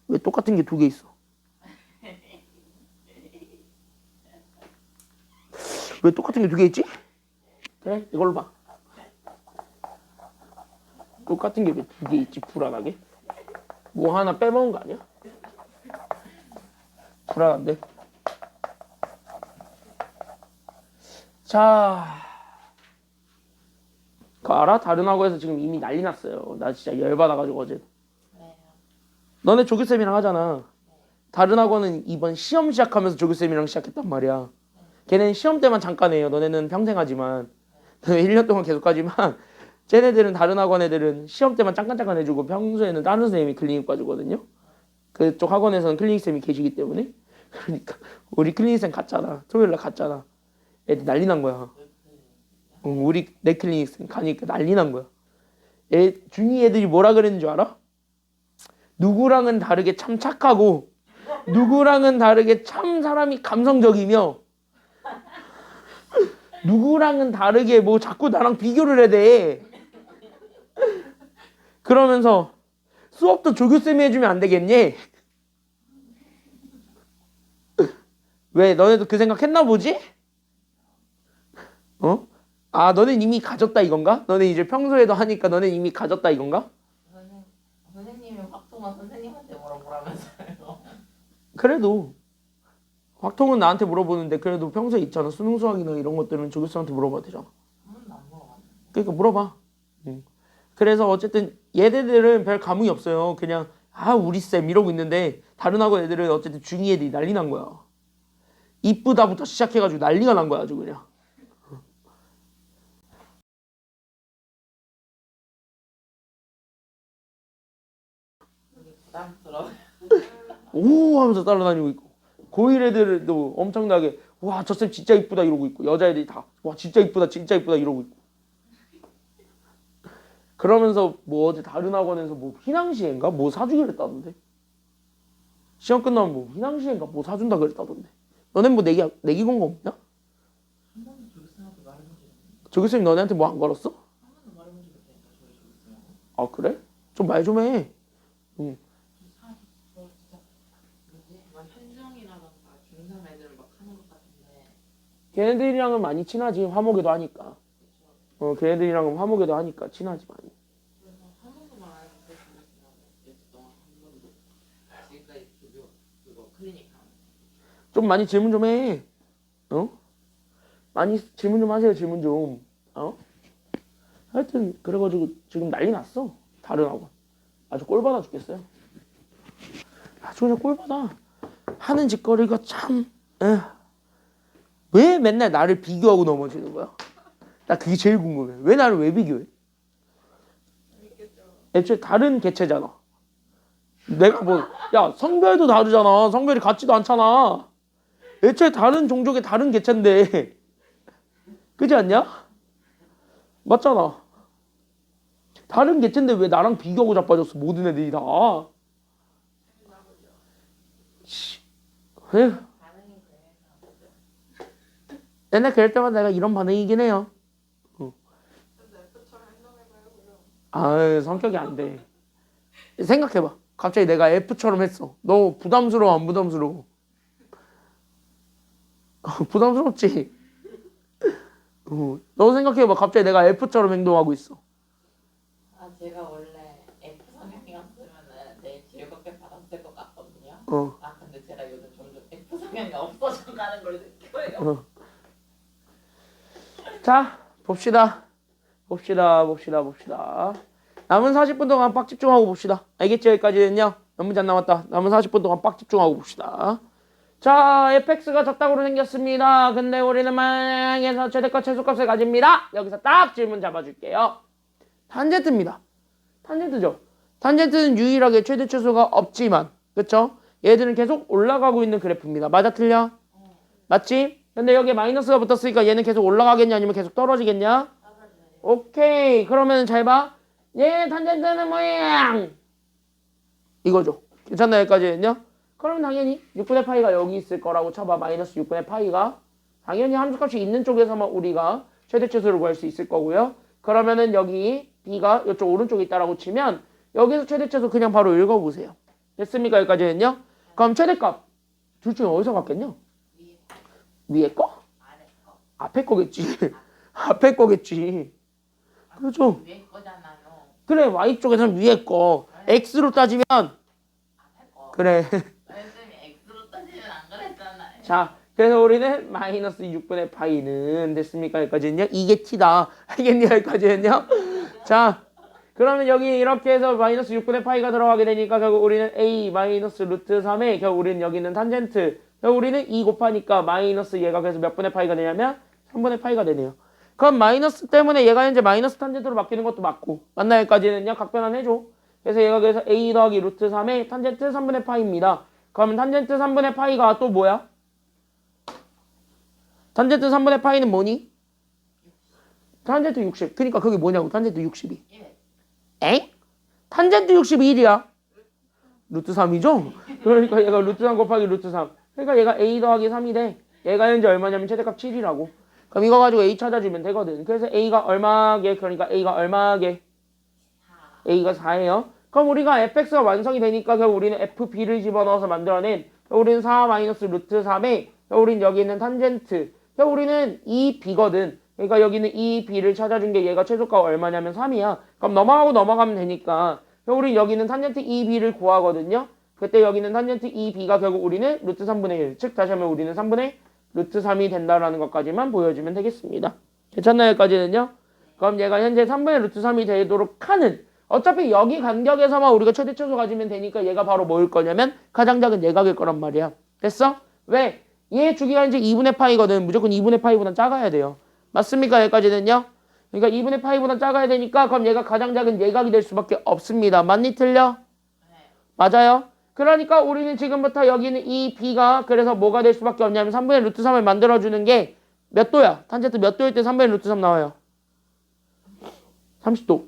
왜 똑같은 게 두 개 있어? 왜 똑같은 게 두 개 있지? 그래, 이걸로 봐. 똑같은 게 왜 두 개 있지? 불안하게. 뭐 하나 빼먹은 거 아니야? 불안한데. 자, 그거 알아? 다른 학원에서 지금 이미 난리 났어요. 나 진짜 열받아가지고 어제. 너네 조교쌤이랑 하잖아. 다른 학원은 이번 시험 시작하면서 조교쌤이랑 시작했단 말이야. 걔네는 시험 때만 잠깐 해요. 너네는 평생 하지만. 너네 1년 동안 계속 하지만 쟤네들은 다른 학원 애들은 시험 때만 잠깐 해주고 평소에는 다른 선생님이 클리닉 봐주거든요. 그쪽 학원에서는 클리닉쌤이 계시기 때문에. 그러니까 우리 클리닉쌤 갔잖아. 토요일날 갔잖아. 애들 난리 난 거야. 우리 내 클리닉쌤 가니까 난리 난 거야. 중2 애들이 뭐라 그랬는 줄 알아? 누구랑은 다르게 참 착하고 누구랑은 다르게 참 사람이 감성적이며 누구랑은 다르게 뭐 자꾸 나랑 비교를 해대. 그러면서 수업도 조교쌤이 해주면 안 되겠니? 왜 너네도 그 생각 했나 보지? 어? 아 너넨 이미 가졌다 이건가? 너네 이제 평소에도 하니까 너넨 이미 가졌다 이건가? 선생님이 확통은 선생님한테 물어보라면서요. 그래도 확통은 나한테 물어보는데 그래도 평소에 있잖아. 수능 수학이나 이런 것들은 조교수한테 물어봐도 되잖아. 한 번도 안 물어봤는데. 그러니까 물어봐. 응. 그래서 어쨌든 얘네들은 별 감흥이 없어요. 그냥 우리 쌤 이러고 있는데 다른 학원 애들은 어쨌든 중2 애들이 난리 난 거야. 이쁘다부터 시작해가지고 난리가 난 거야 아주 그냥. 부담스러워. 오 하면서 따라다니고 있고 고1 애들도 엄청나게 와 저 쌤 진짜 이쁘다 이러고 있고 여자애들이 다 와 진짜 이쁘다 이러고 있고 그러면서 뭐 어제 다른 학원에서 뭐 휘낭시에인가 뭐 사주기로 했다던데 시험 끝나면 뭐 휘낭시에인가 뭐 사준다 그랬다던데 너넨 뭐 내기 건 거 없냐? 한 번도 조교쌤한테 말해본 적 없는데. 조교쌤이 너네한테 뭐 안 걸었어? 한 번도 말해본 적 없다니까 저희 조교쌤하고. 아 그래? 좀 말 좀 해. 응. 저 진짜 뭐지? 막 현정이라던가 중3 애들 막 하는 것 같은데. 걔네들이랑은 많이 친하지 화목에도 하니까. 그쵸. 걔네들이랑은 화목에도 하니까 친하지 많이. 그래서 한 번도 말 안 했는데 조교쌤하고 며칠 동안 한 번도. 지금까지 조교 그거 클리닉 하는. 좀 많이 질문 좀 해. 어? 많이 질문 좀 하세요 질문 좀. 어? 하여튼 그래가지고 지금 난리 났어. 다른 학원. 아주 꼴받아 죽겠어요. 아주 그냥 꼴받아. 하는 짓거리가 참. 왜 맨날 나를 비교하고 넘어지는 거야? 나 그게 제일 궁금해. 왜 나를 왜 비교해? 애초에 다른 개체잖아. 내가 뭐, 야, 성별도 다르잖아. 성별이 같지도 않잖아. 애초에 다른 종족의 다른 개체인데. 그지 않냐? 맞잖아. 다른 개체인데 왜 나랑 비교하고 자빠졌어? 모든 애들이 다. 씨. 에휴. 반응이 그래서. 맨날 그럴 때마다 내가 이런 반응이긴 해요. 성격이 안 돼. 생각해봐. 갑자기 내가 F처럼 했어. 너 부담스러워 안 부담스러워? 부담스럽지? 너 생각해봐. 갑자기 내가 F처럼 행동하고 있어. 아 제가 원래 F 성향이었으면은 되게 즐겁게 받았을 것 같거든요. 아 근데 제가 요즘 점점 F 성향이 없어져 가는 걸 느껴요. 자, 봅시다. 남은 40분 동안 빡 집중하고 봅시다. 알겠지? 여기까지는요. 몇 문제 안 남았다. 남은 40분 동안 빡 집중하고 봅시다. 자, fx가 적당으로 생겼습니다. 근데 우리는 망해서 최대값 최소값을 가집니다. 여기서 딱 질문 잡아줄게요. 탄젠트입니다. 탄젠트죠. 탄젠트는 유일하게 최대 최소가 없지만, 그쵸? 얘들은 계속 올라가고 있는 그래프입니다. 맞아 틀려? 맞지? 근데 여기에 마이너스가 붙었으니까 얘는 계속 올라가겠냐 아니면 계속 떨어지겠냐? 오케이. 그러면 잘 봐. 얘 탄젠트는 뭐야? 이거죠. 괜찮나 여기까지는요? 그럼 당연히 6분의 파이가 여기 있을 거라고 쳐봐. 마이너스 6분의 파이가. 당연히 함수값이 있는 쪽에서만 우리가 최대 최소를 구할 수 있을 거고요. 그러면은 여기 b가 이쪽 오른쪽에 있다라고 치면 여기서 최대 최소 그냥 바로 읽어보세요. 됐습니까? 여기까지는요? 그럼 최대값 둘 중에 어디서 갖겠냐? 위에 거? 앞에 거겠지. 앞에 거겠지. 그렇죠. 위에 거잖아요. 그래 y쪽에서는 위에 거. x로 따지면 앞에 거. 그래. 선생님이 X로 따지면 안 그랬잖아요. 자, 그래서 우리는 마이너스 6분의 파이는 됐습니까? 여기까지는요? 이게 t다. 알겠니? 여기까지는요? 자, 그러면 여기 이렇게 해서 마이너스 6분의 파이가 들어가게 되니까 결국 우리는 a 마이너스 루트 3에 결국 우리는 여기 있는 탄젠트 결국 우리는 2 곱하니까 마이너스 얘가 그래서 몇 분의 파이가 되냐면 3분의 파이가 되네요. 그럼 마이너스 때문에 얘가 이제 마이너스 탄젠트로 바뀌는 것도 맞고 맞나? 여기까지는요? 각변환 해줘. 그래서 얘가 그래서 a 더하기 루트 3에 탄젠트 3분의 파이입니다. 그러면 탄젠트 3분의 파이가 또 뭐야? 탄젠트 3분의 파이는 뭐니? 탄젠트 60. 그러니까 그게 뭐냐고. 탄젠트 60이. 엥? 탄젠트 61이야. 루트 3이죠? 그러니까 얘가 루트 3 곱하기 루트 3. 그러니까 얘가 a 더하기 3이 돼. 얘가 현재 얼마냐면 최대값 7이라고. 그럼 이거 가지고 a 찾아주면 되거든. 그래서 a가 얼마게? 그러니까 a가 얼마게? a가 4예요. 그럼 우리가 fx가 완성이 되니까 결국 우리는 fb를 집어넣어서 만들어낸 우리는 4 마이너스 루트 3에 우리는 여기 있는 탄젠트 우리는 2b거든. 그러니까 여기는 2b를 찾아준 게 얘가 최소가 얼마냐면 3이야. 그럼 넘어가고 넘어가면 되니까 우리는 여기는 탄젠트 2b를 구하거든요. 그때 여기는 탄젠트 2b가 결국 우리는 루트 3분의 1. 즉 다시 하면 우리는 3분의 루트 3이 된다라는 것까지만 보여주면 되겠습니다. 괜찮나요? 여기까지는요? 그럼 얘가 현재 3분의 루트 3이 되도록 하는 어차피 여기 간격에서만 우리가 최대 최소 가지면 되니까 얘가 바로 뭐일 거냐면 가장 작은 예각일 거란 말이야. 됐어? 왜? 얘 주기가 이제 2분의 파이거든. 무조건 2분의 파이보다 작아야 돼요. 맞습니까? 여기까지는요? 그러니까 2분의 파이보다 작아야 되니까 그럼 얘가 가장 작은 예각이 될 수밖에 없습니다. 맞니 틀려? 맞아요? 그러니까 우리는 지금부터 여기는 이 b가 그래서 뭐가 될 수밖에 없냐면 3분의 루트 3을 만들어주는 게 몇 도야? 탄젠트 몇 도일 때 3분의 루트 3 나와요? 30도.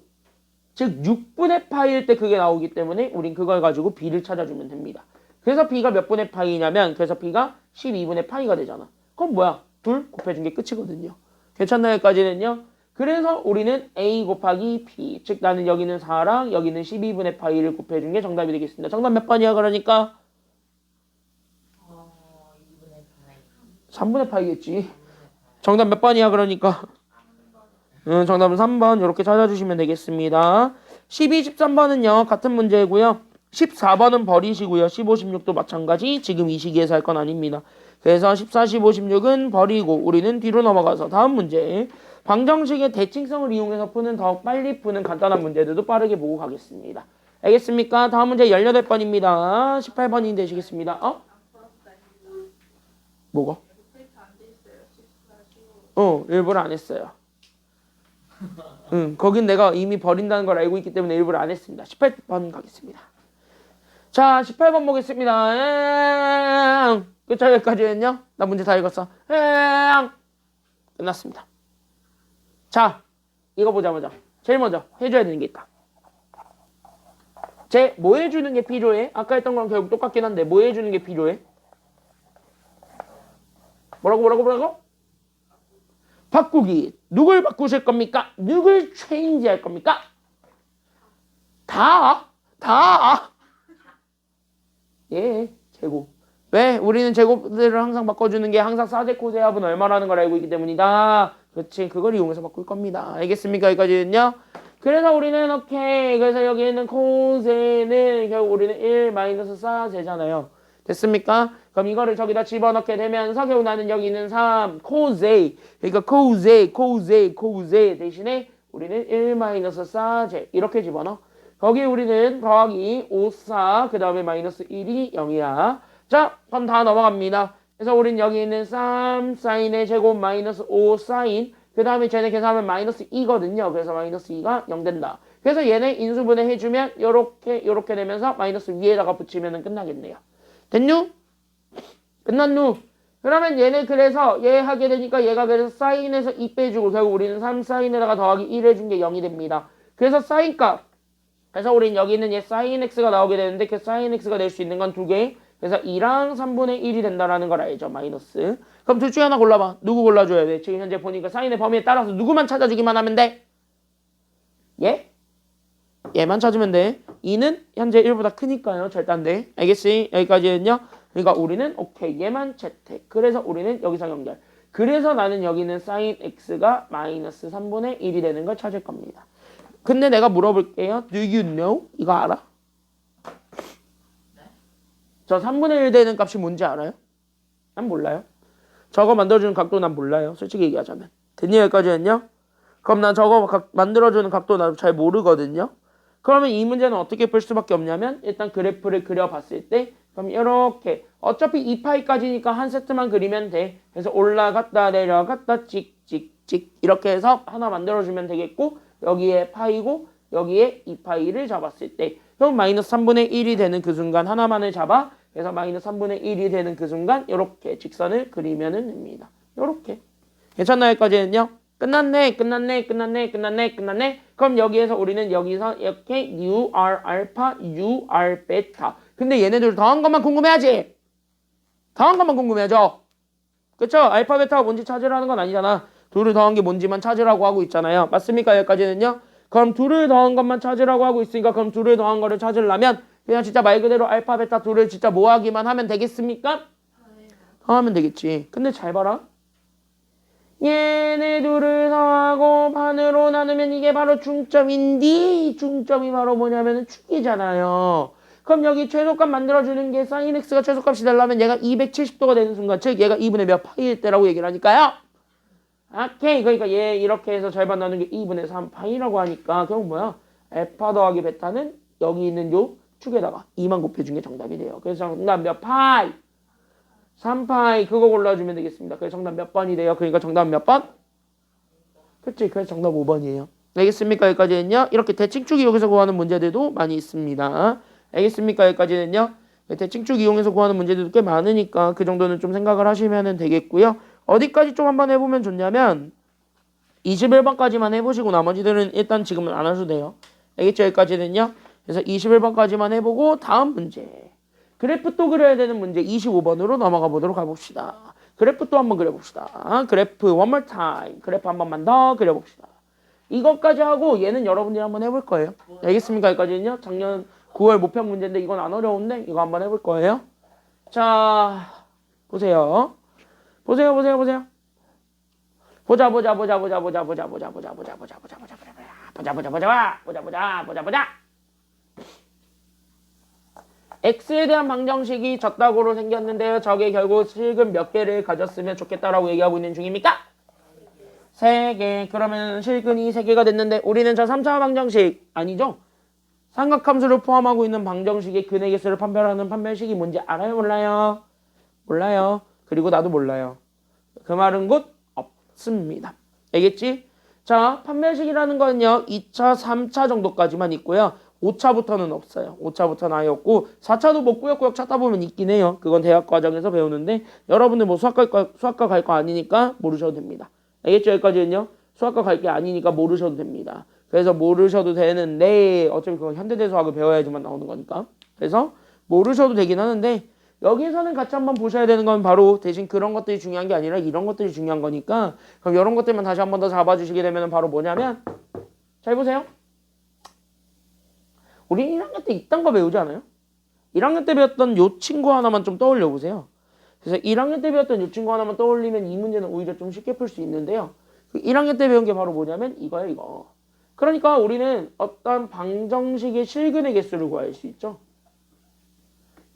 즉 6분의 파이일 때 그게 나오기 때문에 우린 그걸 가지고 b를 찾아주면 됩니다. 그래서 b가 몇 분의 파이냐면 그래서 b가 12분의 파이가 되잖아. 그럼 뭐야? 둘 곱해준 게 끝이거든요. 괜찮나요? 여기까지는요? 그래서 우리는 a 곱하기 b 즉 나는 여기는 4랑 여기는 12분의 파이를 곱해준 게 정답이 되겠습니다. 정답 몇 번이야 그러니까? 2분의 파이. 3분의 파이겠지. 정답 몇 번이야 그러니까? 정답은 3번 이렇게 찾아주시면 되겠습니다. 12, 13번은요 같은 문제고요. 14번은 버리시고요. 15, 16도 마찬가지. 지금 이 시기에서 할 건 아닙니다. 그래서 14, 15, 16은 버리고 우리는 뒤로 넘어가서 다음 문제. 방정식의 대칭성을 이용해서 푸는 더 빨리 푸는 간단한 문제들도 빠르게 보고 가겠습니다. 알겠습니까? 다음 문제 18번입니다. 18번이 되시겠습니다. 뭐가? 일부러 안 했어요. 거긴 내가 이미 버린다는 걸 알고 있기 때문에 일부러 안 했습니다. 18번 가겠습니다. 자, 18번 보겠습니다. 끝자 여기까지는요. 나 문제 다 읽었어. 끝났습니다. 자, 이거 보자. 제일 먼저 해줘야 되는 게 있다. 뭐 해주는 게 필요해? 아까 했던 거랑 결국 똑같긴 한데 뭐 해주는 게 필요해? 뭐라고? 바꾸기. 누굴 바꾸실 겁니까? 누굴 체인지 할 겁니까? 다. 예, 제곱. 왜? 우리는 제곱들을 항상 바꿔주는 게 항상 4제 코세 합은 얼마라는 걸 알고 있기 때문이다. 그렇지. 그걸 이용해서 바꿀 겁니다. 알겠습니까? 여기까지는요. 그래서 우리는 이렇게 그래서 여기에는 코세는 결국 우리는 1 마이너스 4제잖아요. 됐습니까? 그럼 이거를 저기다 집어넣게 되면서 결국 나는 여기 있는 3 코세 그러니까 코세 대신에 우리는 1 마이너스 4제 이렇게 집어넣어. 거기 우리는 더하기 5, 4 그 다음에 마이너스 1이 0이야. 자 그럼 다 넘어갑니다. 그래서 우리는 여기 있는 3 사인의 제곱 마이너스 5 사인 그 다음에 쟤네 계산하면 마이너스 2거든요. 그래서 마이너스 2가 0 된다. 그래서 얘네 인수분해 해주면 요렇게 되면서 마이너스 위에다가 붙이면 끝나겠네요. 됐누? 끝났누? 그러면 얘는 그래서 얘 하게 되니까 얘가 그래서 사인에서 2 빼주고 결국 우리는 3 사인에다가 더하기 1 해준 게 0이 됩니다. 그래서 사인값 그래서 우리는 여기 있는 얘 사인 x가 나오게 되는데 그 사인 x가 낼 수 있는 건 2개 그래서 2랑 3분의 1이 된다라는 걸 알죠. 마이너스. 그럼 둘 중에 하나 골라봐. 누구 골라줘야 돼? 지금 현재 보니까 사인의 범위에 따라서 누구만 찾아주기만 하면 돼? 얘? 얘만 찾으면 돼. 2는 현재 1보다 크니까요. 절단돼. 알겠지? 여기까지는요. 그러니까 우리는 오케이 얘만 채택. 그래서 우리는 여기서 연결. 그래서 나는 여기는 사인 x가 마이너스 3분의 1이 되는 걸 찾을 겁니다. 근데 내가 물어볼게요. Do you know? 이거 알아? 저 3분의 1 되는 값이 뭔지 알아요? 난 몰라요. 저거 만들어주는 각도 난 몰라요. 솔직히 얘기하자면. 됐니? 여기까지는요? 그럼 난 저거 만들어주는 각도 난 잘 모르거든요. 그러면 이 문제는 어떻게 풀 수밖에 없냐면 일단 그래프를 그려봤을 때 그럼 이렇게 어차피 2파이까지니까 한 세트만 그리면 돼. 그래서 올라갔다 내려갔다 찍찍찍 이렇게 해서 하나 만들어주면 되겠고 여기에 파이고 여기에 2파이를 잡았을 때 그럼 마이너스 3분의 1이 되는 그 순간 하나만을 잡아 그래서 마이너스 3분의 1이 되는 그 순간 이렇게 직선을 그리면 됩니다. 이렇게 괜찮나요? 여기까지는요? 끝났네. 그럼 여기에서 우리는 여기서 이렇게 U R 알파, U R 베타. 근데 얘네들 더한 것만 궁금해하지? 더한 것만 궁금해하죠? 그쵸? 알파, 베타가 뭔지 찾으라는 건 아니잖아. 둘을 더한 게 뭔지만 찾으라고 하고 있잖아요. 맞습니까? 여기까지는요? 그럼 둘을 더한 것만 찾으라고 하고 있으니까 그럼 둘을 더한 거를 찾으려면 그냥 진짜 말 그대로 알파, 베타 둘을 진짜 모아기만 하면 되겠습니까? 더하면 되겠지. 근데 잘 봐라. 얘네 둘을 더하고 반으로 나누면 이게 바로 중점인데 중점이 바로 뭐냐면은 축이잖아요. 그럼 여기 최소값 만들어주는 게 sin x가 최소값이 되려면 얘가 270도가 되는 순간 즉 얘가 2분의 몇 파이일 때라고 얘기를 하니까요. 오케이. 그러니까 얘 이렇게 해서 절반 나누는 게 2분의 3 파이라고 하니까 그럼 뭐야? 알파 더하기 베타는 여기 있는 요 축에다가 2만 곱해준 게 정답이 돼요. 그래서 정답 몇 파이? 3파이 그거 골라주면 되겠습니다. 그래서 정답 몇 번이 돼요? 그러니까 정답 몇 번? 그치? 그래서 정답 5번이에요. 알겠습니까? 여기까지는요. 이렇게 대칭축 이용해서 구하는 문제들도 많이 있습니다. 알겠습니까? 여기까지는요. 대칭축 이용해서 구하는 문제들도 꽤 많으니까 그 정도는 좀 생각을 하시면 되겠고요. 어디까지 좀 한번 해보면 좋냐면 21번까지만 해보시고 나머지들은 일단 지금은 안 하셔도 돼요. 알겠죠? 여기까지는요. 그래서 21번까지만 해보고 다음 문제. 그래프 또 그려야 되는 문제 25번으로 넘어가 보도록 해봅시다. 그래프 또 한번 그려봅시다. 그래프 one more time. 그래프 한 번만 더 그려봅시다. 이것까지 하고 얘는 여러분들이 한번 해볼 거예요. 알겠습니까? 여기까지는요. 작년 9월 모평 문제인데 이건 안 어려운데 이거 한번 해볼 거예요. 자, 보세요. 보자. x에 대한 방정식이 졌다고로 생겼는데요. 저게 결국 실근 몇 개를 가졌으면 좋겠다라고 얘기하고 있는 중입니까? 3개. 그러면 실근이 3개가 됐는데 우리는 저 3차 방정식 아니죠? 삼각함수를 포함하고 있는 방정식의 근의 개수를 판별하는 판별식이 뭔지 알아요? 몰라요? 몰라요. 그리고 나도 몰라요. 그 말은 곧 없습니다. 알겠지? 자, 판별식이라는 건요. 2차, 3차 정도까지만 있고요. 5차부터는 없어요. 5차부터는 아예 없고 4차도 뭐 꾸역꾸역 찾다 보면 있긴 해요. 그건 대학 과정에서 배우는데 여러분들 뭐 수학과 갈 거 아니니까 모르셔도 됩니다. 알겠죠? 여기까지는요. 수학과 갈 게 아니니까 모르셔도 됩니다. 그래서 모르셔도 되는데 어차피 그건 현대대수학을 배워야지만 나오는 거니까. 그래서 모르셔도 되긴 하는데 여기서는 같이 한번 보셔야 되는 건 바로 대신 그런 것들이 중요한 게 아니라 이런 것들이 중요한 거니까 그럼 이런 것들만 다시 한번 더 잡아주시게 되면 바로 뭐냐면 잘 보세요. 우리 1학년 때 이딴 거 배우지 않아요? 1학년 때 배웠던 요 친구 하나만 좀 떠올려 보세요. 그래서 1학년 때 배웠던 요 친구 하나만 떠올리면 이 문제는 오히려 좀 쉽게 풀 수 있는데요. 그 1학년 때 배운 게 바로 뭐냐면 이거예요, 이거. 그러니까 우리는 어떤 방정식의 실근의 개수를 구할 수 있죠.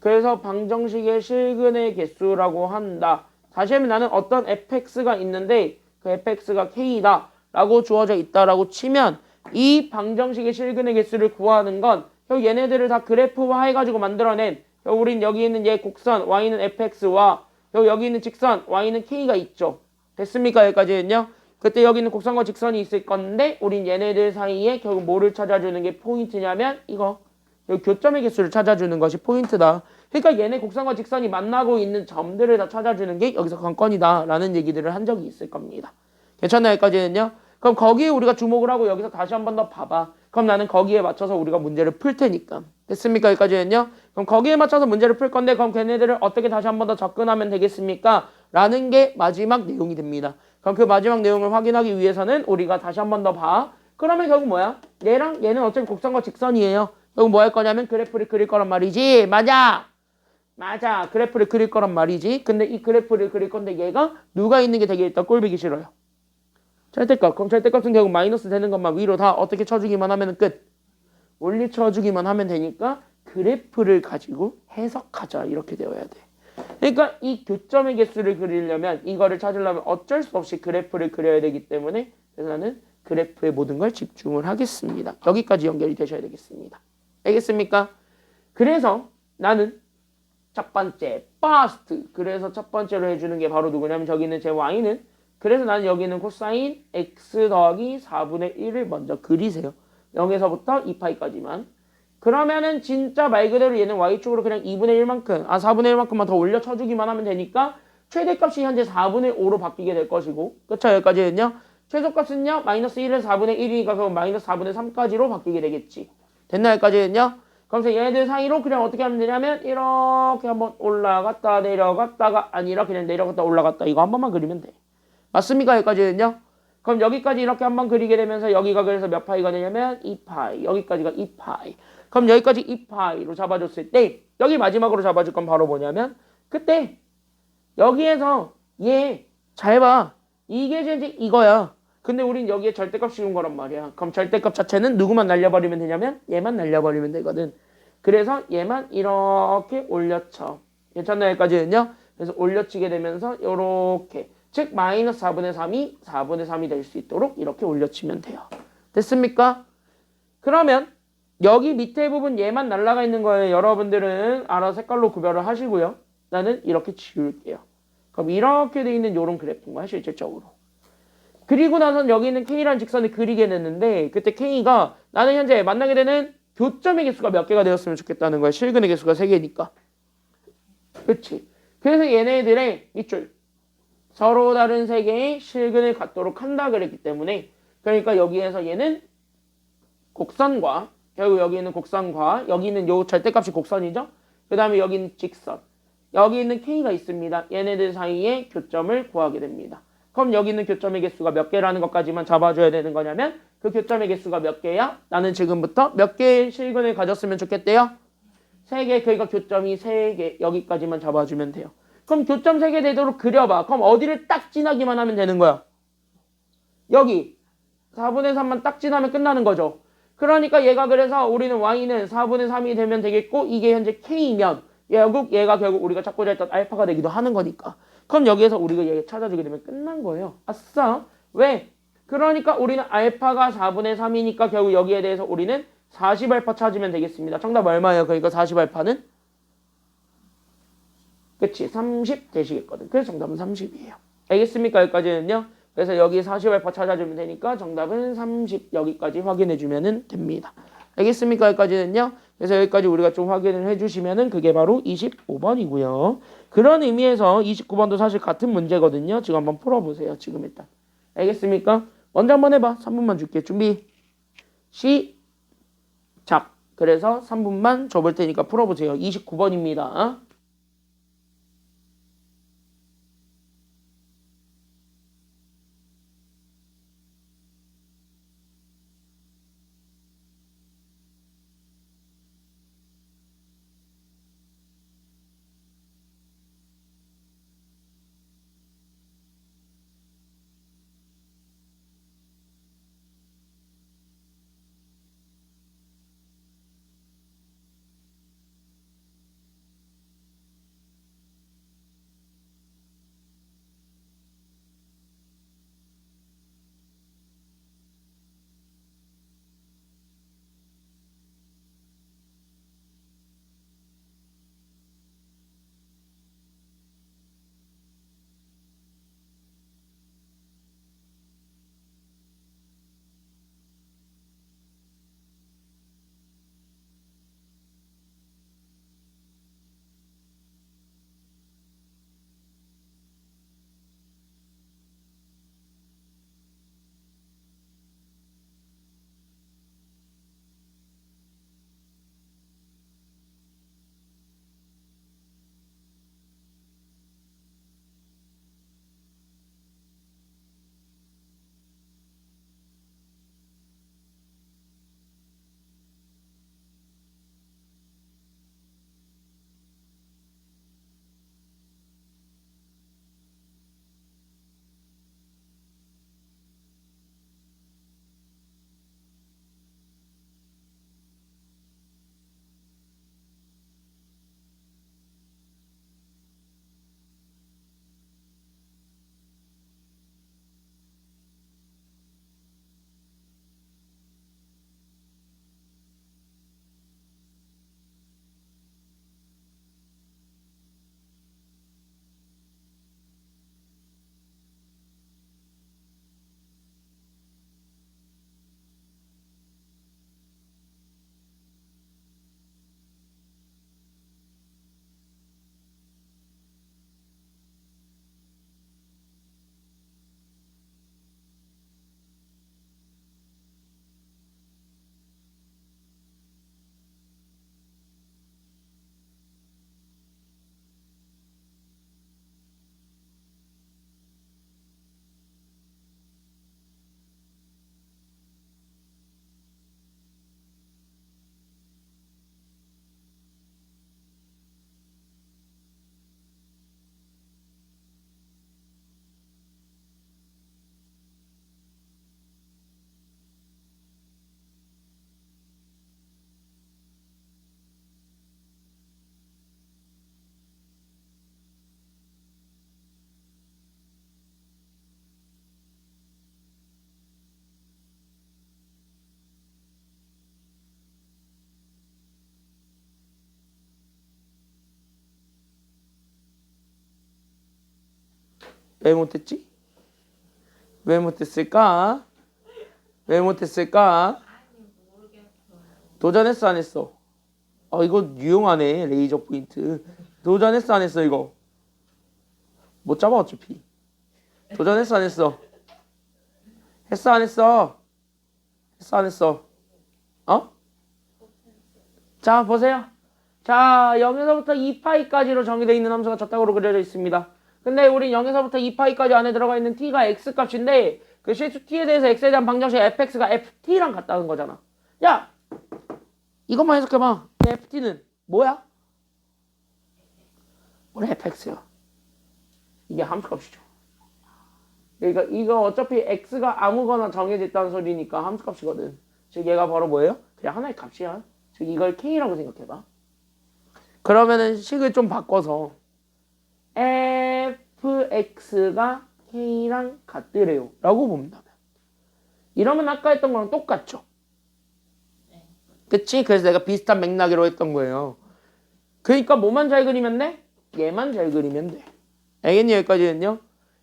그래서 방정식의 실근의 개수라고 한다. 다시 하면 나는 어떤 fx가 있는데 그 fx가 k다 라고 주어져 있다라고 치면 이 방정식의 실근의 개수를 구하는 건 얘네들을 다 그래프화 해가지고 만들어낸 우린 여기 있는 얘 곡선 y는 fx와 여기 있는 직선 y는 k가 있죠. 됐습니까? 여기까지는요. 그때 여기 있는 곡선과 직선이 있을 건데 우린 얘네들 사이에 결국 뭐를 찾아주는 게 포인트냐면 이거 여기 교점의 개수를 찾아주는 것이 포인트다. 그러니까 얘네 곡선과 직선이 만나고 있는 점들을 다 찾아주는 게 여기서 관건이다 라는 얘기들을 한 적이 있을 겁니다. 괜찮나요? 여기까지는요. 그럼 거기에 우리가 주목을 하고 여기서 다시 한 번 더 봐봐. 그럼 나는 거기에 맞춰서 우리가 문제를 풀 테니까. 됐습니까? 여기까지는요. 그럼 거기에 맞춰서 문제를 풀 건데 그럼 걔네들을 어떻게 다시 한 번 더 접근하면 되겠습니까? 라는 게 마지막 내용이 됩니다. 그럼 그 마지막 내용을 확인하기 위해서는 우리가 다시 한 번 더 봐. 그러면 결국 뭐야? 얘랑 얘는 어차피 곡선과 직선이에요. 결국 뭐 할 거냐면 그래프를 그릴 거란 말이지. 맞아. 그래프를 그릴 거란 말이지. 근데 이 그래프를 그릴 건데 얘가 누가 있는 게 되게 일단 꼴보기 싫어요. 절대값. 그럼 절대값은 결국 마이너스 되는 것만 위로 다 어떻게 쳐주기만 하면 끝. 원리 쳐주기만 하면 되니까 그래프를 가지고 해석하자. 이렇게 되어야 돼. 그러니까 이 교점의 개수를 그리려면 이거를 찾으려면 어쩔 수 없이 그래프를 그려야 되기 때문에 그래서 나는 그래프에 모든 걸 집중을 하겠습니다. 여기까지 연결이 되셔야 되겠습니다. 알겠습니까? 그래서 나는 첫 번째 first. 그래서 첫 번째로 해주는 게 바로 누구냐면 저기 있는 제 y는 그래서 나는 여기 있는 코사인 x 더하기 4분의 1을 먼저 그리세요. 0에서부터 2파이까지만. 그러면은 진짜 말 그대로 얘는 y축으로 그냥 2분의 1만큼 4분의 1만큼만 더 올려 쳐주기만 하면 되니까 최대값이 현재 4분의 5로 바뀌게 될 것이고 그쵸? 여기까지는요. 최소값은요 마이너스 1은 4분의 1이니까 그건 마이너스 4분의 3까지로 바뀌게 되겠지. 됐나 여기까지는요? 그래서 얘네들 사이로 그냥 어떻게 하면 되냐면 이렇게 한번 올라갔다 내려갔다가 아니라 그냥 내려갔다 올라갔다 이거 한 번만 그리면 돼. 맞습니까 여기까지는요? 그럼 여기까지 이렇게 한번 그리게 되면서 여기가 그래서 몇 파이가 되냐면 2파이 여기까지가 2파이. 그럼 여기까지 2파이로 잡아줬을 때 여기 마지막으로 잡아줄 건 바로 뭐냐면 그때 여기에서 얘 잘 봐. 이게 이제 이거야. 근데 우린 여기에 절대값 씌운 거란 말이야. 그럼 절대값 자체는 누구만 날려버리면 되냐면 얘만 날려버리면 되거든. 그래서 얘만 이렇게 올려쳐. 괜찮나요? 여기까지는요? 그래서 올려치게 되면서 요렇게 즉 마이너스 4분의 3이 4분의 3이 될 수 있도록 이렇게 올려치면 돼요. 됐습니까? 그러면 여기 밑에 부분 얘만 날라가 있는 거예요. 여러분들은 알아서 색깔로 구별을 하시고요. 나는 이렇게 지울게요. 그럼 이렇게 돼 있는 요런 그래프인 거야 실질적으로. 그리고 나선 여기 있는 K라는 직선을 그리게 됐는데 그때 K가 나는 현재 만나게 되는 교점의 개수가 몇 개가 되었으면 좋겠다는 거야. 실근의 개수가 3개니까. 그치? 그래서 얘네들의 밑줄 서로 다른 3개의 실근을 갖도록 한다 그랬기 때문에 그러니까 여기에서 얘는 곡선과 결국 여기 있는 곡선과 여기 있는 요 절대값이 곡선이죠. 그 다음에 여기 있는 직선 여기 있는 K가 있습니다. 얘네들 사이의 교점을 구하게 됩니다. 그럼 여기 있는 교점의 개수가 몇 개라는 것까지만 잡아줘야 되는 거냐면 그 교점의 개수가 몇 개야? 나는 지금부터 몇 개의 실근을 가졌으면 좋겠대요? 3개. 그러니까 교점이 3개 여기까지만 잡아주면 돼요. 그럼 교점 3개 되도록 그려봐. 그럼 어디를 딱 지나기만 하면 되는 거야? 여기 4분의 3만 딱 지나면 끝나는 거죠. 그러니까 얘가 그래서 우리는 y는 4분의 3이 되면 되겠고 이게 현재 k면 얘가 결국 우리가 찾고자 했던 알파가 되기도 하는 거니까. 그럼 여기에서 우리가 얘 찾아주게 되면 끝난 거예요. 아싸. 왜? 그러니까 우리는 알파가 4분의 3이니까 결국 여기에 대해서 우리는 40알파 찾으면 되겠습니다. 정답 얼마예요? 그러니까 40알파는? 그치? 30 되시겠거든. 그래서 정답은 30이에요. 알겠습니까? 여기까지는요. 그래서 여기 40알파 찾아주면 되니까 정답은 30 여기까지 확인해주면 됩니다. 알겠습니까? 여기까지는요. 그래서 여기까지 우리가 좀 확인을 해주시면은 그게 바로 25번이고요. 그런 의미에서 29번도 사실 같은 문제거든요. 지금 한번 풀어보세요. 지금 일단. 알겠습니까? 먼저 한번 해봐. 3분만 줄게. 준비. 시작. 그래서 3분만 줘볼 테니까 풀어보세요. 29번입니다. 왜 못했지? 왜 못했을까? 왜 못했을까? 아니 모르겠어요. 도전했어 안 했어? 이거 유용하네. 레이저 포인트. 도전했어 안 했어 이거? 못 잡아 어차피. 도전했어 안 했어? 했어 안 했어? 했어 안 했어? 자 보세요. 자 0에서부터 2파이까지로 정의되어 있는 함수가 저땅으로 그려져 있습니다. 근데 우린 0에서부터 2파이까지 안에 들어가 있는 t가 x값인데 그 실수 t에 대해서 x에 대한 방정식 fx가 ft랑 같다는 거잖아. 야! 이것만 해석해봐. ft는 뭐야? 우리 fx야. 이게 함수값이죠. 그러니까 이거 어차피 x가 아무거나 정해져 있다는 소리니까 함수값이거든. 즉 얘가 바로 뭐예요? 그냥 하나의 값이야. 즉 이걸 k라고 생각해봐. 그러면은 식을 좀 바꿔서 fx가 k랑 같더래요 라고 봅니다. 이러면 아까 했던 거랑 똑같죠. 그치? 그래서 내가 비슷한 맥락으로 했던 거예요. 그러니까 뭐만 잘 그리면 돼? 얘만 잘 그리면 돼. 알겠니? 여기까지는요.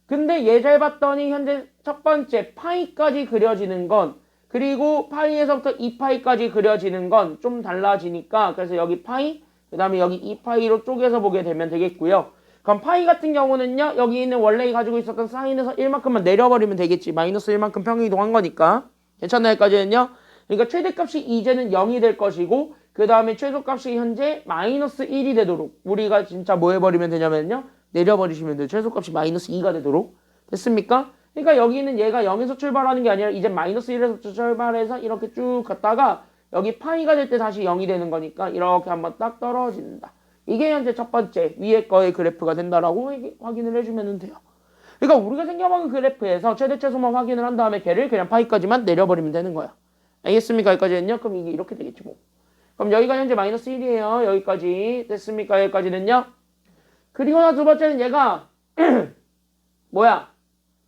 근데 얘 잘 봤더니 현재 첫 번째 파이까지 그려지는 건 그리고 파이에서부터 2파이까지 그려지는 건 좀 달라지니까 그래서 여기 파이 그 다음에 여기 2파이로 쪼개서 보게 되면 되겠고요. 그럼 파이 같은 경우는요. 여기 있는 원래 가지고 있었던 사인에서 1만큼만 내려버리면 되겠지. 마이너스 1만큼 평행이동한 거니까. 괜찮나요? 여기까지는요. 그러니까 최대값이 이제는 0이 될 것이고 그 다음에 최소값이 현재 마이너스 1이 되도록 우리가 진짜 뭐 해버리면 되냐면요. 내려버리시면 돼요. 최소값이 마이너스 2가 되도록. 됐습니까? 그러니까 여기는 얘가 0에서 출발하는 게 아니라 이제 마이너스 1에서 출발해서 이렇게 쭉 갔다가 여기 파이가 될 때 다시 0이 되는 거니까 이렇게 한번 딱 떨어진다. 이게 현재 첫 번째 위에 거의 그래프가 된다라고 확인을 해주면 돼요. 그러니까 우리가 생겨먹은 그래프에서 최대 최소만 확인을 한 다음에 걔를 그냥 파이까지만 내려버리면 되는 거야. 알겠습니까? 여기까지는요? 그럼 이게 이렇게 되겠지 뭐. 그럼 여기가 현재 마이너스 1이에요. 여기까지. 됐습니까? 여기까지는요? 그리고 나 두 번째는 얘가 뭐야?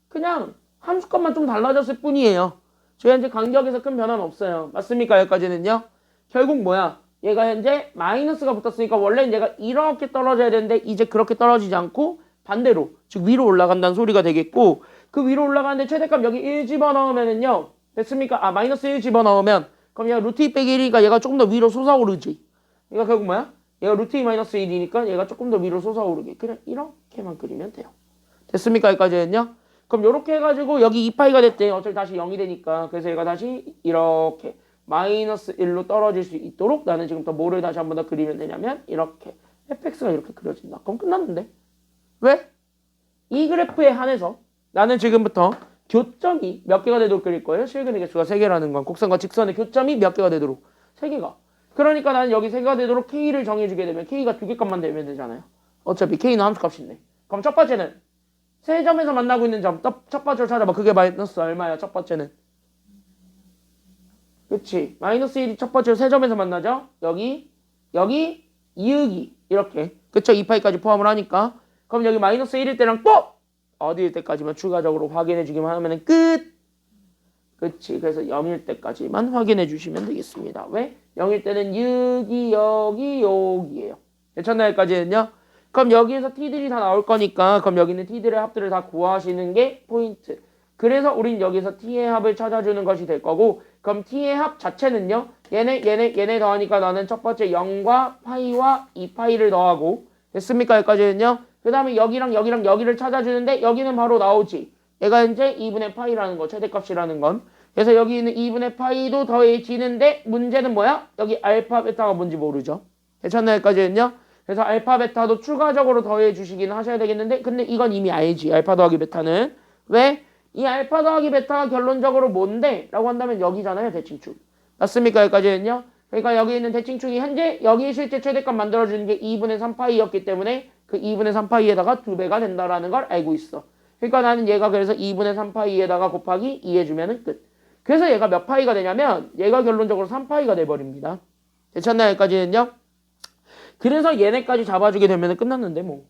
그냥 함수값만 좀 달라졌을 뿐이에요. 저희 현재 간격에서 큰 변화는 없어요. 맞습니까? 여기까지는요? 결국 뭐야? 얘가 현재 마이너스가 붙었으니까 원래는 얘가 이렇게 떨어져야 되는데 이제 그렇게 떨어지지 않고 반대로 즉 위로 올라간다는 소리가 되겠고 그 위로 올라가는데 최대값 여기 1 집어넣으면은요. 됐습니까? 마이너스 1 집어넣으면 그럼 얘가 루트 2 빼기 1이니까 얘가 조금 더 위로 솟아오르지. 그러니까 결국 뭐야? 얘가 루트 2 마이너스 1이니까 얘가 조금 더 위로 솟아오르게. 그냥 이렇게만 그리면 돼요. 됐습니까? 여기까지는요? 그럼 이렇게 해가지고 여기 2파이가 됐대. 어차피 다시 0이 되니까. 그래서 얘가 다시 이렇게 마이너스 1로 떨어질 수 있도록 나는 지금부터 뭐를 다시 한 번 더 그리면 되냐면 이렇게 fx가 이렇게 그려진다. 그럼 끝났는데? 왜? 이 그래프에 한해서 나는 지금부터 교점이 몇 개가 되도록 그릴 거예요? 실근의 개수가 3개라는 건 곡선과 직선의 교점이 몇 개가 되도록 3개가. 그러니까 나는 여기 3개가 되도록 k를 정해주게 되면 k가 2개 값만 되면 되잖아요. 어차피 k는 함수값인데. 그럼 첫 번째는 세 점에서 만나고 있는 점. 첫 번째로 찾아봐. 그게 마이너스 얼마야? 첫 번째는. 그치? 마이너스 1이 첫 번째로 세 점에서 만나죠? 여기, 이응이. 이렇게. 그쵸? 2파이까지 포함을 하니까. 그럼 여기 마이너스 1일 때랑 또 어디일 때까지만 추가적으로 확인해 주기만 하면 끝. 그치? 그래서 0일 때까지만 확인해 주시면 되겠습니다. 왜? 0일 때는 여기에요. 괜찮나요? 여기까지는요? 그럼 여기에서 t들이 다 나올 거니까 그럼 여기 있는 t들의 합들을 다 구하시는 게 포인트. 그래서 우린 여기서 t의 합을 찾아주는 것이 될 거고 그럼 t의 합 자체는요. 얘네 더하니까 나는 첫 번째 0과 파이와 2파이를 더하고 됐습니까? 여기까지는요. 그 다음에 여기를 찾아주는데 여기는 바로 나오지. 얘가 현재 2분의 파이라는 거 최대값이라는 건. 그래서 여기 있는 2분의 파이도 더해지는데 문제는 뭐야? 여기 알파 베타가 뭔지 모르죠. 괜찮나요? 여기까지는요. 그래서 알파 베타도 추가적으로 더해 주시긴 하셔야 되겠는데 근데 이건 이미 알지. 알파 더하기 베타는. 왜? 이 알파 더하기 베타가 결론적으로 뭔데? 라고 한다면 여기잖아요. 대칭축. 맞습니까? 여기까지는요. 그러니까 여기 있는 대칭축이 현재 여기 실제 최대값 만들어주는 게 2분의 3파이였기 때문에 그 2분의 3파이에다가 2배가 된다라는 걸 알고 있어. 그러니까 나는 얘가 그래서 2분의 3파이에다가 곱하기 2 해주면 끝. 그래서 얘가 몇 파이가 되냐면 얘가 결론적으로 3파이가 돼버립니다. 괜찮나요? 여기까지는요. 그래서 얘네까지 잡아주게 되면 끝났는데 뭐.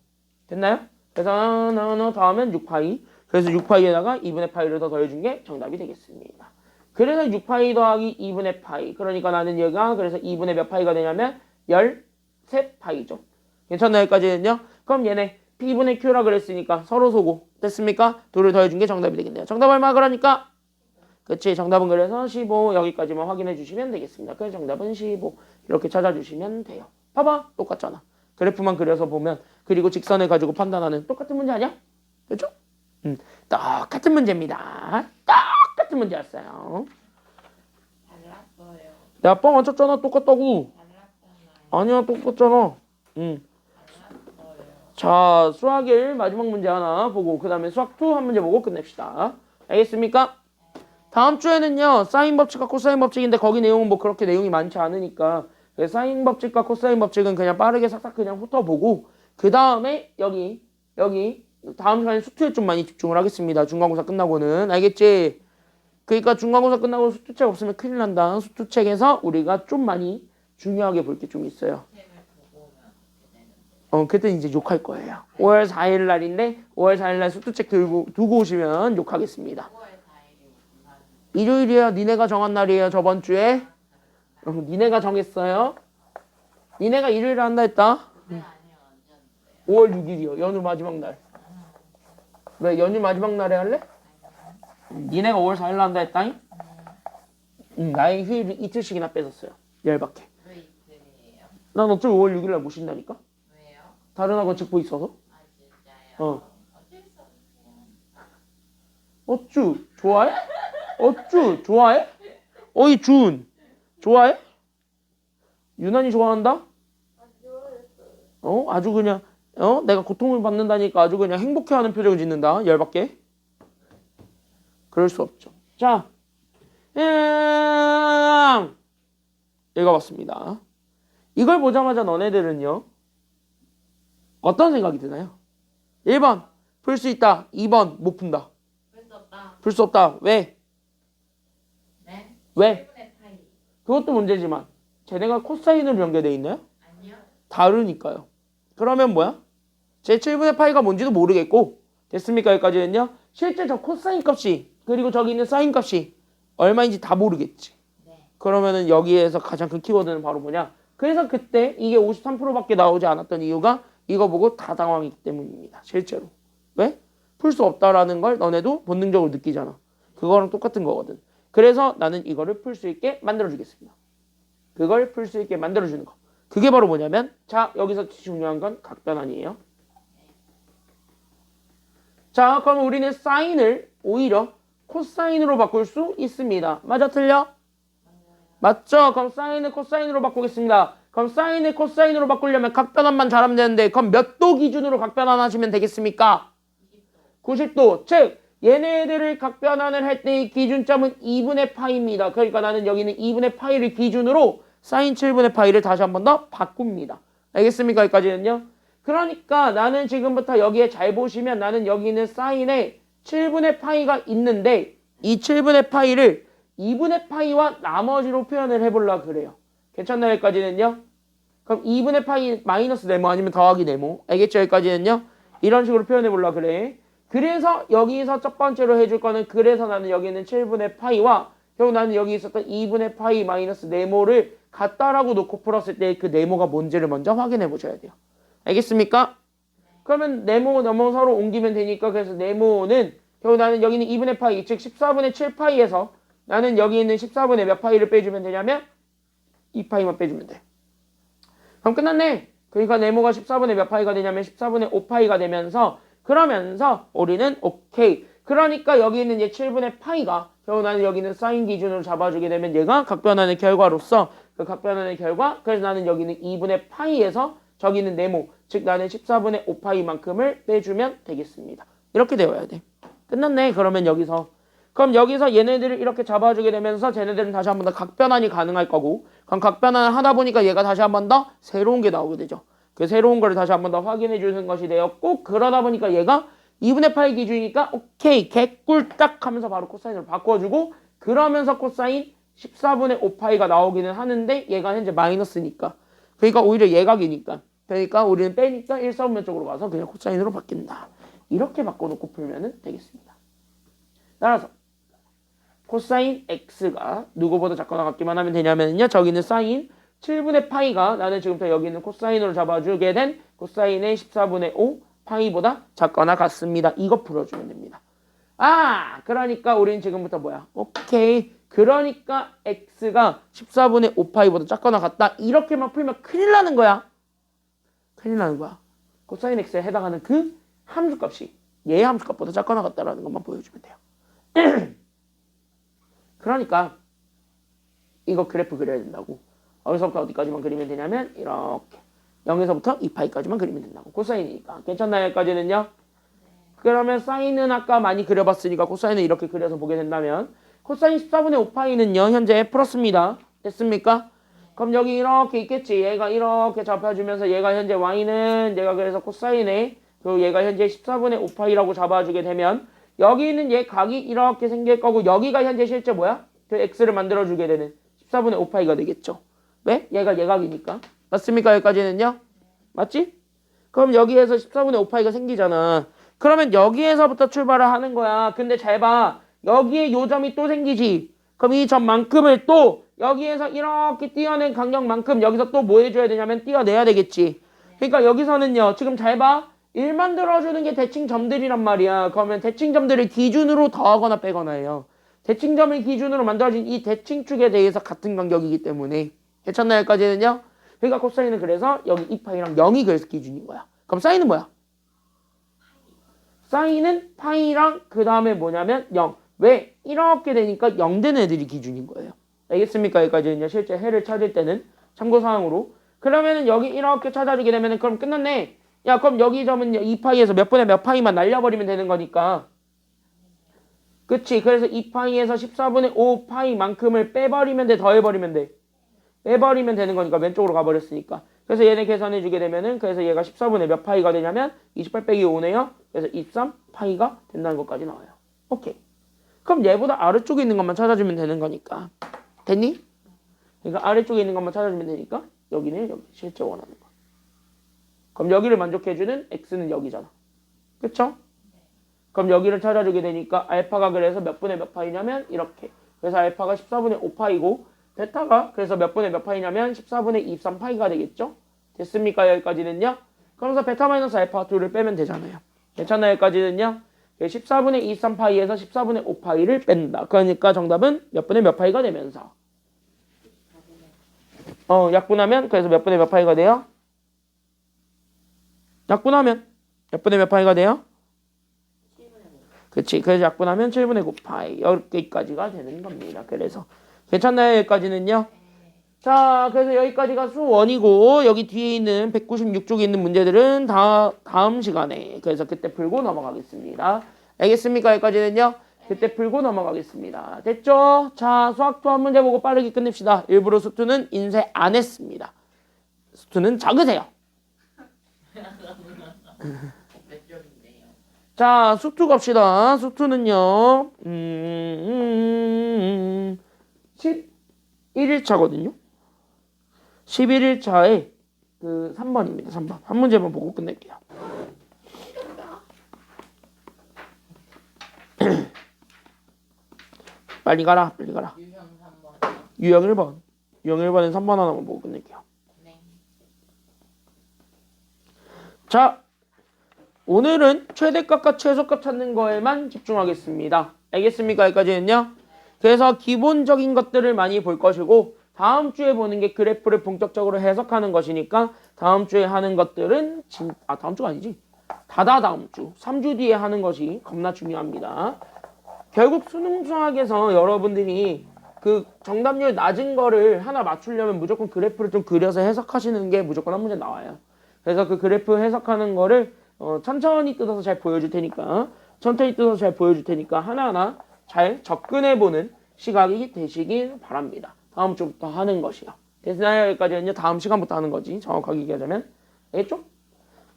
됐나요? 그래서 더하면 6파이. 그래서 6파이에다가 2분의 파이를 더 더해준 게 정답이 되겠습니다. 그래서 6파이 더하기 2분의 파이. 그러니까 나는 얘가 그래서 2분의 몇 파이가 되냐면 13파이죠. 괜찮나요? 여기까지는요. 그럼 얘네 P분의 Q라 그랬으니까 서로 소고 됐습니까? 둘을 더해준 게 정답이 되겠네요. 정답 얼마 그러니까? 그치, 정답은 그래서 15 여기까지만 확인해 주시면 되겠습니다. 그래서 정답은 15 이렇게 찾아주시면 돼요. 봐봐, 똑같잖아. 그래프만 그려서 보면 그리고 직선을 가지고 판단하는 똑같은 문제 아니야? 그렇죠? 똑같은 문제입니다. 똑같은 문제였어요. 달랐어요. 내가 뻥 안 쳤잖아. 똑같다고. 달랐잖아요. 아니야, 똑같잖아. 달랐어요. 자, 수학 1 마지막 문제 하나 보고 그 다음에 수학 2 한 문제 보고 끝냅시다. 알겠습니까? 다음 주에는요 사인 법칙과 코사인 법칙인데 거기 내용은 뭐 그렇게 내용이 많지 않으니까 사인 법칙과 코사인 법칙은 그냥 빠르게 싹싹 그냥 훑어보고 그 다음에 여기 다음 시간에 수투에 좀 많이 집중을 하겠습니다. 중간고사 끝나고는 알겠지? 그러니까 중간고사 끝나고 수투책 없으면 큰일 난다. 수투책에서 우리가 좀 많이 중요하게 볼 게 좀 있어요. 책을 보고 오면 어떻게 되는지. 그때 이제 욕할 거예요. 5월 4일 날인데 5월 4일 날 수투책 두고 오시면 욕하겠습니다. 5월 4일이 무슨 날인지. 일요일이야. 니네가 정한 날이에요. 저번 주에. 니네가 정했어요. 니네가 일요일에 한다 했다. 네, 아니요. 언제였는데요? 5월 6일이요. 연휴 마지막 날. 왜 연휴 마지막 날에 할래? 니네가 5월 4일 날 한다 했다잉? 나의 휴일 이틀씩이나 뺏었어요. 열받게. 왜 이틀이에요? 난 어차피 5월 6일 날 못 쉰다니까? 왜요? 다른 학원 직보 있어서? 아 진짜요? 어. 어쩔 수 없어요. 어쭈 좋아해? 어쭈 좋아해? 어이 준 좋아해? 유난히 좋아한다? 아주 그냥 내가 고통을 받는다니까 아주 그냥 행복해하는 표정을 짓는다. 열받게. 그럴 수 없죠. 자, 읽어봤습니다. 이걸 보자마자 너네들은요 어떤 생각이 드나요? 1번 풀 수 있다. 2번 못 푼다. 풀 수 없다. 풀 수 없다. 왜? 네? 왜? 1분의 파이. 그것도 문제지만 쟤네가 코사인으로 연결돼 있나요? 아니요. 다르니까요. 그러면 뭐야? 제 7분의 파이가 뭔지도 모르겠고 됐습니까? 여기까지는요. 실제 저 코사인 값이 그리고 저기 있는 사인 값이 얼마인지 다 모르겠지. 네. 그러면은 여기에서 가장 큰 키워드는 바로 뭐냐? 그래서 그때 이게 53%밖에 나오지 않았던 이유가 이거 보고 다 당황했기 때문입니다. 실제로. 왜? 풀 수 없다라는 걸 너네도 본능적으로 느끼잖아. 그거랑 똑같은 거거든. 그래서 나는 이거를 풀 수 있게 만들어주겠습니다. 그걸 풀 수 있게 만들어주는 거. 그게 바로 뭐냐면 자 여기서 중요한 건 각변환이에요. 자 그럼 우리는 사인을 오히려 코사인으로 바꿀 수 있습니다. 맞아 틀려? 맞죠? 그럼 사인을 코사인으로 바꾸겠습니다. 그럼 사인을 코사인으로 바꾸려면 각변환만 잘하면 되는데 그럼 몇 도 기준으로 각변환 하시면 되겠습니까? 90도. 즉 얘네들을 각변환을 할 때의 기준점은 2분의 파이입니다. 그러니까 나는 여기는 2분의 파이를 기준으로 사인 7분의 파이를 다시 한 번 더 바꿉니다. 알겠습니까? 여기까지는요. 그러니까 나는 지금부터 여기에 잘 보시면 나는 여기는 사인에 7분의 파이가 있는데 이 7분의 파이를 2분의 파이와 나머지로 표현을 해보려고 그래요. 괜찮나요? 여기까지는요. 그럼 2분의 파이 마이너스 네모 아니면 더하기 네모. 알겠죠? 여기까지는요. 이런 식으로 표현해보려고 그래. 그래서 여기서 첫 번째로 해줄 거는 그래서 나는 여기는 7분의 파이와 결국 나는 여기 있었던 2분의 파이 마이너스 네모를 같다라고 놓고 풀었을 때 그 네모가 뭔지를 먼저 확인해 보셔야 돼요. 알겠습니까? 그러면 네모 넘어서로 옮기면 되니까 그래서 네모는 결국 나는 여기는 2분의 파이 즉 14분의 7파이에서 나는 여기 있는 14분의 몇 파이를 빼주면 되냐면 2파이만 빼주면 돼. 그럼 끝났네. 그러니까 네모가 14분의 몇 파이가 되냐면 14분의 5파이가 되면서 그러면서 우리는 오케이. 그러니까 여기 있는 얘 7분의 파이가 결국 나는 여기는 사인 기준으로 잡아주게 되면 얘가 각변환의 결과로서 그 각변환의 결과 그래서 나는 여기는 2분의 파이에서 저기 있는 네모 즉 나는 14분의 5파이만큼을 빼주면 되겠습니다. 이렇게 되어야 돼. 끝났네. 그러면 그럼 여기서 얘네들을 이렇게 잡아주게 되면서 쟤네들은 다시 한 번 더 각변환이 가능할 거고 그럼 각변환을 하다 보니까 얘가 다시 한 번 더 새로운 게 나오게 되죠. 그 새로운 거를 다시 한 번 더 확인해 주는 것이 되었고 그러다 보니까 얘가 2분의 파이 기준이니까 오케이 개꿀딱 하면서 바로 코사인으로 바꿔주고 그러면서 코사인 14분의 5파이가 나오기는 하는데 얘가 현재 마이너스니까 그러니까 오히려 예각이니까 그러니까 우리는 빼니까 1사분면 쪽으로 가서 그냥 코사인으로 바뀐다. 이렇게 바꿔놓고 풀면 되겠습니다. 따라서 코사인 x가 누구보다 작거나 같기만 하면 되냐면요. 저기는 사인 7분의 파이가 나는 지금부터 여기 있는 코사인으로 잡아주게 된 코사인의 14분의 5 파이보다 작거나 같습니다. 이거 풀어주면 됩니다. 아, 그러니까 우린 지금부터 뭐야? 오케이. 그러니까 x가 14분의 5파이보다 작거나 같다. 이렇게만 풀면 큰일 나는 거야. 큰일 나는 거야. 코사인 x에 해당하는 그 함수값이 얘의 함수값보다 작거나 같다라는 것만 보여주면 돼요. 그러니까 이거 그래프 그려야 된다고. 어디서부터 어디까지만 그리면 되냐면 이렇게 0에서부터 2파이까지만 그리면 된다고. 코사인이니까. 괜찮나요? 여기까지는요? 그러면 사인은 아까 많이 그려봤으니까 코사인은 이렇게 그려서 보게 된다면 코사인 14분의 5파이는요 현재 플러스입니다. 됐습니까? 그럼 여기 이렇게 있겠지. 얘가 이렇게 잡아주면서 얘가 현재 y는 얘가 그래서 코사인에 그 얘가 현재 14분의 5파이라고 잡아주게 되면 여기 있는 얘 각이 이렇게 생길 거고 여기가 현재 실제 뭐야? 그 x를 만들어주게 되는 14분의 5파이가 되겠죠. 왜? 얘가 예각이니까. 맞습니까? 여기까지는요? 맞지? 그럼 여기에서 14분의 5파이가 생기잖아. 그러면 여기에서부터 출발을 하는 거야. 근데 잘 봐. 여기에 요점이 또 생기지. 그럼 이 점만큼을 또 여기에서 이렇게 띄어낸 간격만큼 여기서 또 뭐 해줘야 되냐면 띄어내야 되겠지. 그러니까 여기서는요. 지금 잘 봐. 1 만들어주는 게 대칭점들이란 말이야. 그러면 대칭점들을 기준으로 더하거나 빼거나 해요. 대칭점을 기준으로 만들어진 이 대칭축에 대해서 같은 간격이기 때문에. 괜찮나요? 여기까지는요? 그러니까 코사인은 그래서 여기 2파이랑 0이 그래서 기준인 거야. 그럼 사인은 뭐야? 사인은 파이랑 그 다음에 뭐냐면 0. 왜? 이렇게 되니까 0 되는 애들이 기준인 거예요. 알겠습니까? 여기까지는요. 실제 해를 찾을 때는 참고사항으로. 그러면은 여기 이렇게 찾아주게 되면은 그럼 끝났네. 야 그럼 여기 점은요 2파이에서 몇 분의 몇 파이만 날려버리면 되는 거니까. 그치? 그래서 2파이에서 14분의 5파이만큼을 빼버리면 돼? 더해버리면 돼? 빼버리면 되는 거니까 왼쪽으로 가버렸으니까. 그래서 얘네 계산해주게 되면은 그래서 얘가 14분의 몇 파이가 되냐면 28 빼기 5네요. 그래서 23파이가 된다는 것까지 나와요. 오케이. 그럼 얘보다 아래쪽에 있는 것만 찾아주면 되는 거니까. 됐니? 그러니까 아래쪽에 있는 것만 찾아주면 되니까 여기는 여기 실제 원하는 거. 그럼 여기를 만족해주는 x는 여기잖아. 그쵸? 그럼 여기를 찾아주게 되니까 알파가 그래서 몇 분의 몇 파이냐면 이렇게. 그래서 알파가 14분의 5파이고 베타가 그래서 몇 분의 몇 파이냐면 14분의 23파이가 되겠죠? 됐습니까? 여기까지는요? 그러면서 베타 마이너스 알파 둘을 빼면 되잖아요. 괜찮나요? 여기까지는요? 14분의 23파이에서 14분의 5파이를 뺀다. 그러니까 정답은 몇 분의 몇 파이가 되면서 약분하면 그래서 몇 분의 몇 파이가 돼요? 약분하면 몇 분의 몇 파이가 돼요? 7분의 5. 그치. 그래서 약분하면 7분의 9파이 여기까지가 되는 겁니다. 그래서 괜찮나요? 여기까지는요? 자, 그래서 여기까지가 수1이고 여기 뒤에 있는 196쪽에 있는 문제들은 다음 시간에 그래서 그때 풀고 넘어가겠습니다. 알겠습니까? 여기까지는요? 그때 풀고 넘어가겠습니다. 됐죠? 자, 수학투 한 문제 보고 빠르게 끝냅시다. 일부러 수투는 인쇄 안 했습니다. 수투는 적으세요. 몇 쪽인데요? 자, 수투 갑시다. 수투는요. 11일차거든요. 11일차에 그 3번입니다. 3번. 한 문제만 보고 끝낼게요. 빨리 가라. 빨리 가라. 유형 3번. 유형 1번. 유형 1번엔 3번 하나만 보고 끝낼게요. 네. 자, 오늘은 최대값과 최소값 찾는 거에만 집중하겠습니다. 알겠습니까? 여기까지는요. 그래서 기본적인 것들을 많이 볼 것이고 다음 주에 보는 게 그래프를 본격적으로 해석하는 것이니까 다음 주에 하는 것들은 다음 주가 아니지. 다음 주. 3주 뒤에 하는 것이 겁나 중요합니다. 결국 수능 수학에서 여러분들이 그 정답률 낮은 거를 하나 맞추려면 무조건 그래프를 좀 그려서 해석하시는 게 무조건 한 문제 나와요. 그래서 그 그래프 해석하는 거를 천천히 뜯어서 잘 보여줄 테니까 하나하나 잘 접근해보는 시각이 되시길 바랍니다. 다음 주부터 하는 것이요. 됐나요? 여기까지는요. 다음 시간부터 하는 거지. 정확하게 얘기하자면. 알겠죠?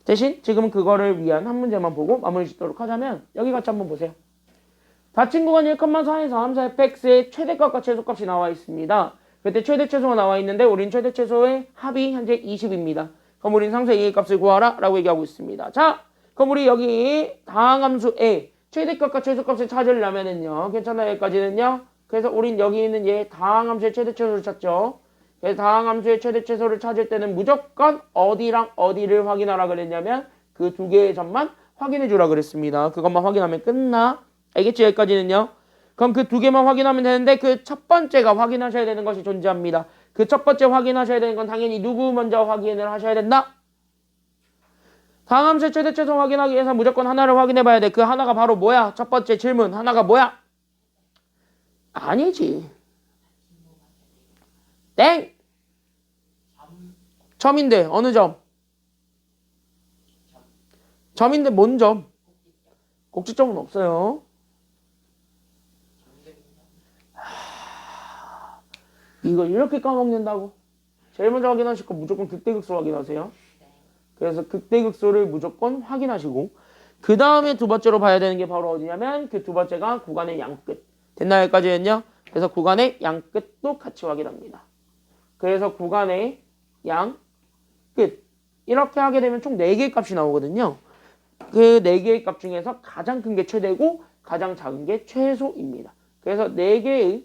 대신 지금 그거를 위한 한 문제만 보고 마무리 짓도록 하자면 여기 같이 한번 보세요. 닫힌 구간 1,4에서 함수 fx의 최대값과 최소값이 나와 있습니다. 그때 최대 최소가 나와 있는데 우린 최대 최소의 합이 현재 20입니다. 그럼 우린 상수 a의 값을 구하라 라고 얘기하고 있습니다. 자, 그럼 우리 여기 다항함수 a 최대값과 최소값을 찾으려면은요. 괜찮아요? 여기까지는요. 그래서 우린 여기 있는 얘 다항함수의 최대 최소를 찾죠. 그래서 다항함수의 최대 최소를 찾을 때는 무조건 어디랑 어디를 확인하라 그랬냐면 그 두 개의 점만 확인해 주라 그랬습니다. 그것만 확인하면 끝나. 알겠지? 여기까지는요. 그럼 그 두 개만 확인하면 되는데 그 첫 번째가 확인하셔야 되는 것이 존재합니다. 그 첫 번째 확인하셔야 되는 건 당연히 누구 먼저 확인을 하셔야 된다? 상함수의 최대 최소 확인하기 위해서 무조건 하나를 확인해 봐야 돼. 그 하나가 바로 뭐야? 첫 번째 질문 하나가 뭐야? 아니지. 땡! 점인데 어느 점? 점인데 뭔 점? 곡지점은 없어요. 이거 이렇게 까먹는다고? 제일 먼저 확인하실 거 무조건 극대극소 확인하세요. 그래서 극대극소를 무조건 확인하시고 그 다음에 두 번째로 봐야 되는 게 바로 어디냐면 그 두 번째가 구간의 양끝. 됐나요? 여기까지 했냐? 그래서 구간의 양끝도 같이 확인합니다. 그래서 구간의 양끝 이렇게 하게 되면 총 4개의 값이 나오거든요. 그 4개의 값 중에서 가장 큰 게 최대고 가장 작은 게 최소입니다. 그래서 4개의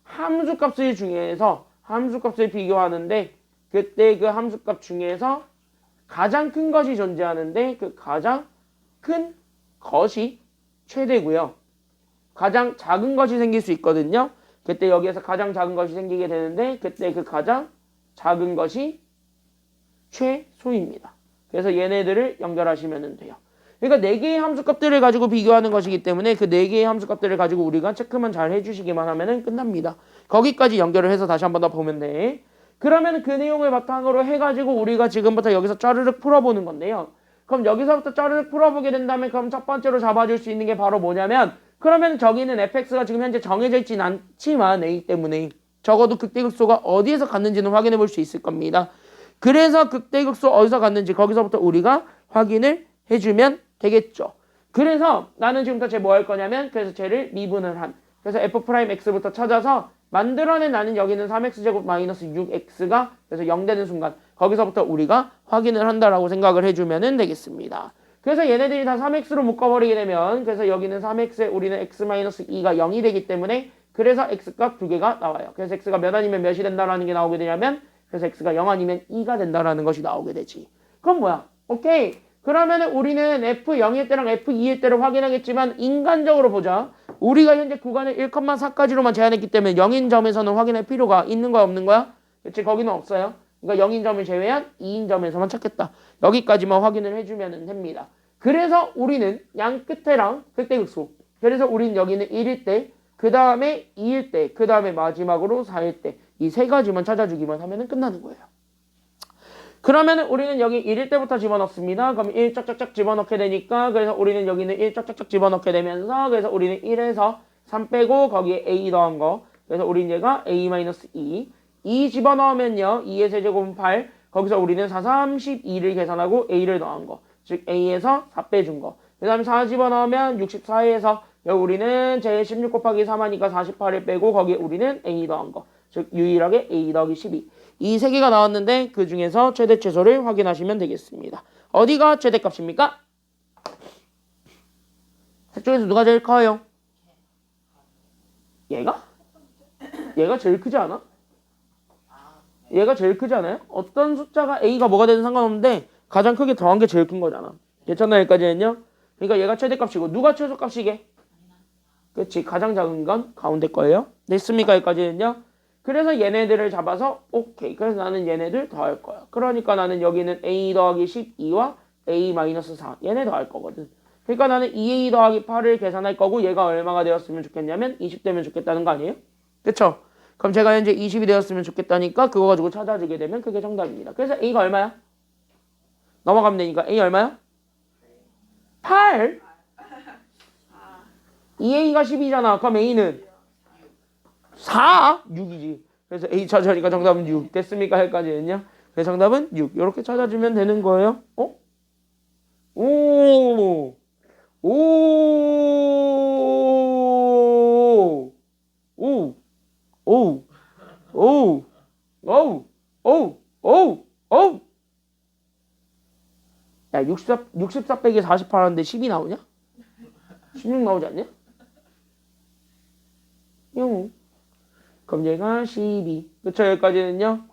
함수값을 중에서 함수값을 비교하는데 그때 그 함수값 중에서 가장 큰 것이 존재하는데 그 가장 큰 것이 최대고요. 가장 작은 것이 생길 수 있거든요. 그때 여기에서 가장 작은 것이 생기게 되는데 그때 그 가장 작은 것이 최소입니다. 그래서 얘네들을 연결하시면 돼요. 그러니까 4개의 함수값들을 가지고 비교하는 것이기 때문에 그 4개의 함수값들을 가지고 우리가 체크만 잘 해주시기만 하면 끝납니다. 거기까지 연결을 해서 다시 한 번 더 보면 돼. 그러면 그 내용을 바탕으로 해가지고 우리가 지금부터 여기서 짜르륵 풀어보는 건데요. 그럼 여기서부터 짜르륵 풀어보게 된다면 그럼 첫 번째로 잡아줄 수 있는 게 바로 뭐냐면 그러면 저기는 fx가 지금 현재 정해져 있진 않지만 a 때문에 적어도 극대극소가 어디에서 갔는지는 확인해 볼 수 있을 겁니다. 그래서 극대극소 어디서 갔는지 거기서부터 우리가 확인을 해주면 되겠죠. 그래서 나는 지금부터 쟤 뭐 할 거냐면 그래서 쟤를 미분을 한 그래서 f'x부터 찾아서 만들어낸 나는 여기는 3x제곱 마이너스 6x가 그래서 0 되는 순간 거기서부터 우리가 확인을 한다라고 생각을 해주면 되겠습니다. 그래서 얘네들이 다 3x로 묶어버리게 되면 그래서 여기는 3x에 우리는 x-2가 0이 되기 때문에 그래서 x값 2개가 나와요. 그래서 x가 몇 아니면 몇이 된다라는 게 나오게 되냐면 그래서 x가 0 아니면 2가 된다라는 것이 나오게 되지. 그럼 뭐야? 오케이. 그러면은 우리는 f0일 때랑 f2일 때를 확인하겠지만 인간적으로 보자. 우리가 현재 구간을 1,4까지로만 제한했기 때문에 0인 점에서는 확인할 필요가 있는 거야 없는 거야? 그치 거기는 없어요. 그러니까 0인 점을 제외한 2인 점에서만 찾겠다. 여기까지만 확인을 해주면 됩니다. 그래서 우리는 양 끝에랑 극대극소. 그래서 우리는 여기는 1일 때, 그 다음에 2일 때, 그 다음에 마지막으로 4일 때 이 세 가지만 찾아주기만 하면 끝나는 거예요. 그러면 우리는 여기 1일 때부터 집어넣습니다. 그럼 1 쫙쫙쫙 집어넣게 되니까 그래서 우리는 여기는 1 쫙쫙쫙 집어넣게 되면서 그래서 우리는 1에서 3 빼고 거기에 a 더한 거 그래서 우리는 얘가 a-2 2 집어넣으면요 2의 세제곱은 8 거기서 우리는 4, 32를 계산하고 a를 더한 거 즉 a에서 4 빼준 거 그 다음에 4 집어넣으면 64에서 여기 우리는 제 16 곱하기 3 하니까 48을 빼고 거기에 우리는 a 더한 거 즉 유일하게 a 더하기 12 이 세 개가 나왔는데 그 중에서 최대 최소를 확인하시면 되겠습니다. 어디가 최대값입니까? 셋 중에서 누가 제일 커요? 얘가? 얘가 제일 크지 않아? 얘가 제일 크지 않아요? 어떤 숫자가 a가 뭐가 되든 상관없는데 가장 크게 더한 게 제일 큰 거잖아. 괜찮나 여기까지는요? 그러니까 얘가 최대값이고 누가 최소값이게? 그렇지 가장 작은 건 가운데 거예요. 됐습니까 여기까지는요? 그래서 얘네들을 잡아서 오케이. 그래서 나는 얘네들 더할 거야. 그러니까 나는 여기는 a 더하기 12와 a-4 얘네 더할 거거든. 그러니까 나는 2a 더하기 8을 계산할 거고 얘가 얼마가 되었으면 좋겠냐면 20 되면 좋겠다는 거 아니에요? 그쵸? 그럼 제가 현재 20이 되었으면 좋겠다니까 그거 가지고 찾아주게 되면 그게 정답입니다. 그래서 a가 얼마야? 넘어가면 되니까 a 얼마야? 8? 2a가 10이잖아. 그럼 a는 4? 6이지. 그래서 A 찾아니까 정답은 6. 됐습니까? 여기까지는요. 그래서 정답은 6. 이렇게 찾아주면 되는 거예요. 어? 오! 오! 오! 오! 오! 오! 오! 오! 오! 야, 64 빼기 48 하는데 10이 나오냐? 16 나오지 않냐? 용. 그럼 얘가 12. 그쵸? 여기까지는요?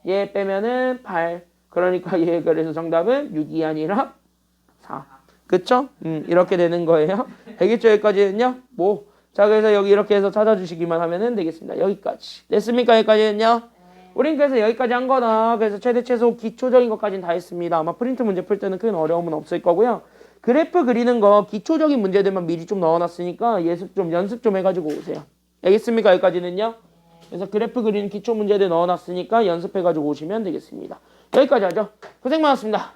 얘 빼면은 8. 그러니까 얘 그래서 정답은 6이 아니라 그쵸? 이렇게 되는 거예요. 알겠죠? 여기까지는요? 뭐. 자, 그래서 여기 이렇게 해서 찾아주시기만 하면 되겠습니다. 여기까지. 됐습니까? 여기까지는요? 우린 그래서 여기까지 한 거다. 그래서 최대 최소 기초적인 것까지는 다 했습니다. 아마 프린트 문제 풀 때는 큰 어려움은 없을 거고요. 그래프 그리는 거 기초적인 문제들만 미리 좀 넣어놨으니까 연습 좀 해가지고 오세요. 알겠습니까? 여기까지는요? 그래서 그래프 그리는 기초 문제들 넣어놨으니까 연습해가지고 오시면 되겠습니다. 여기까지 하죠. 고생 많았습니다.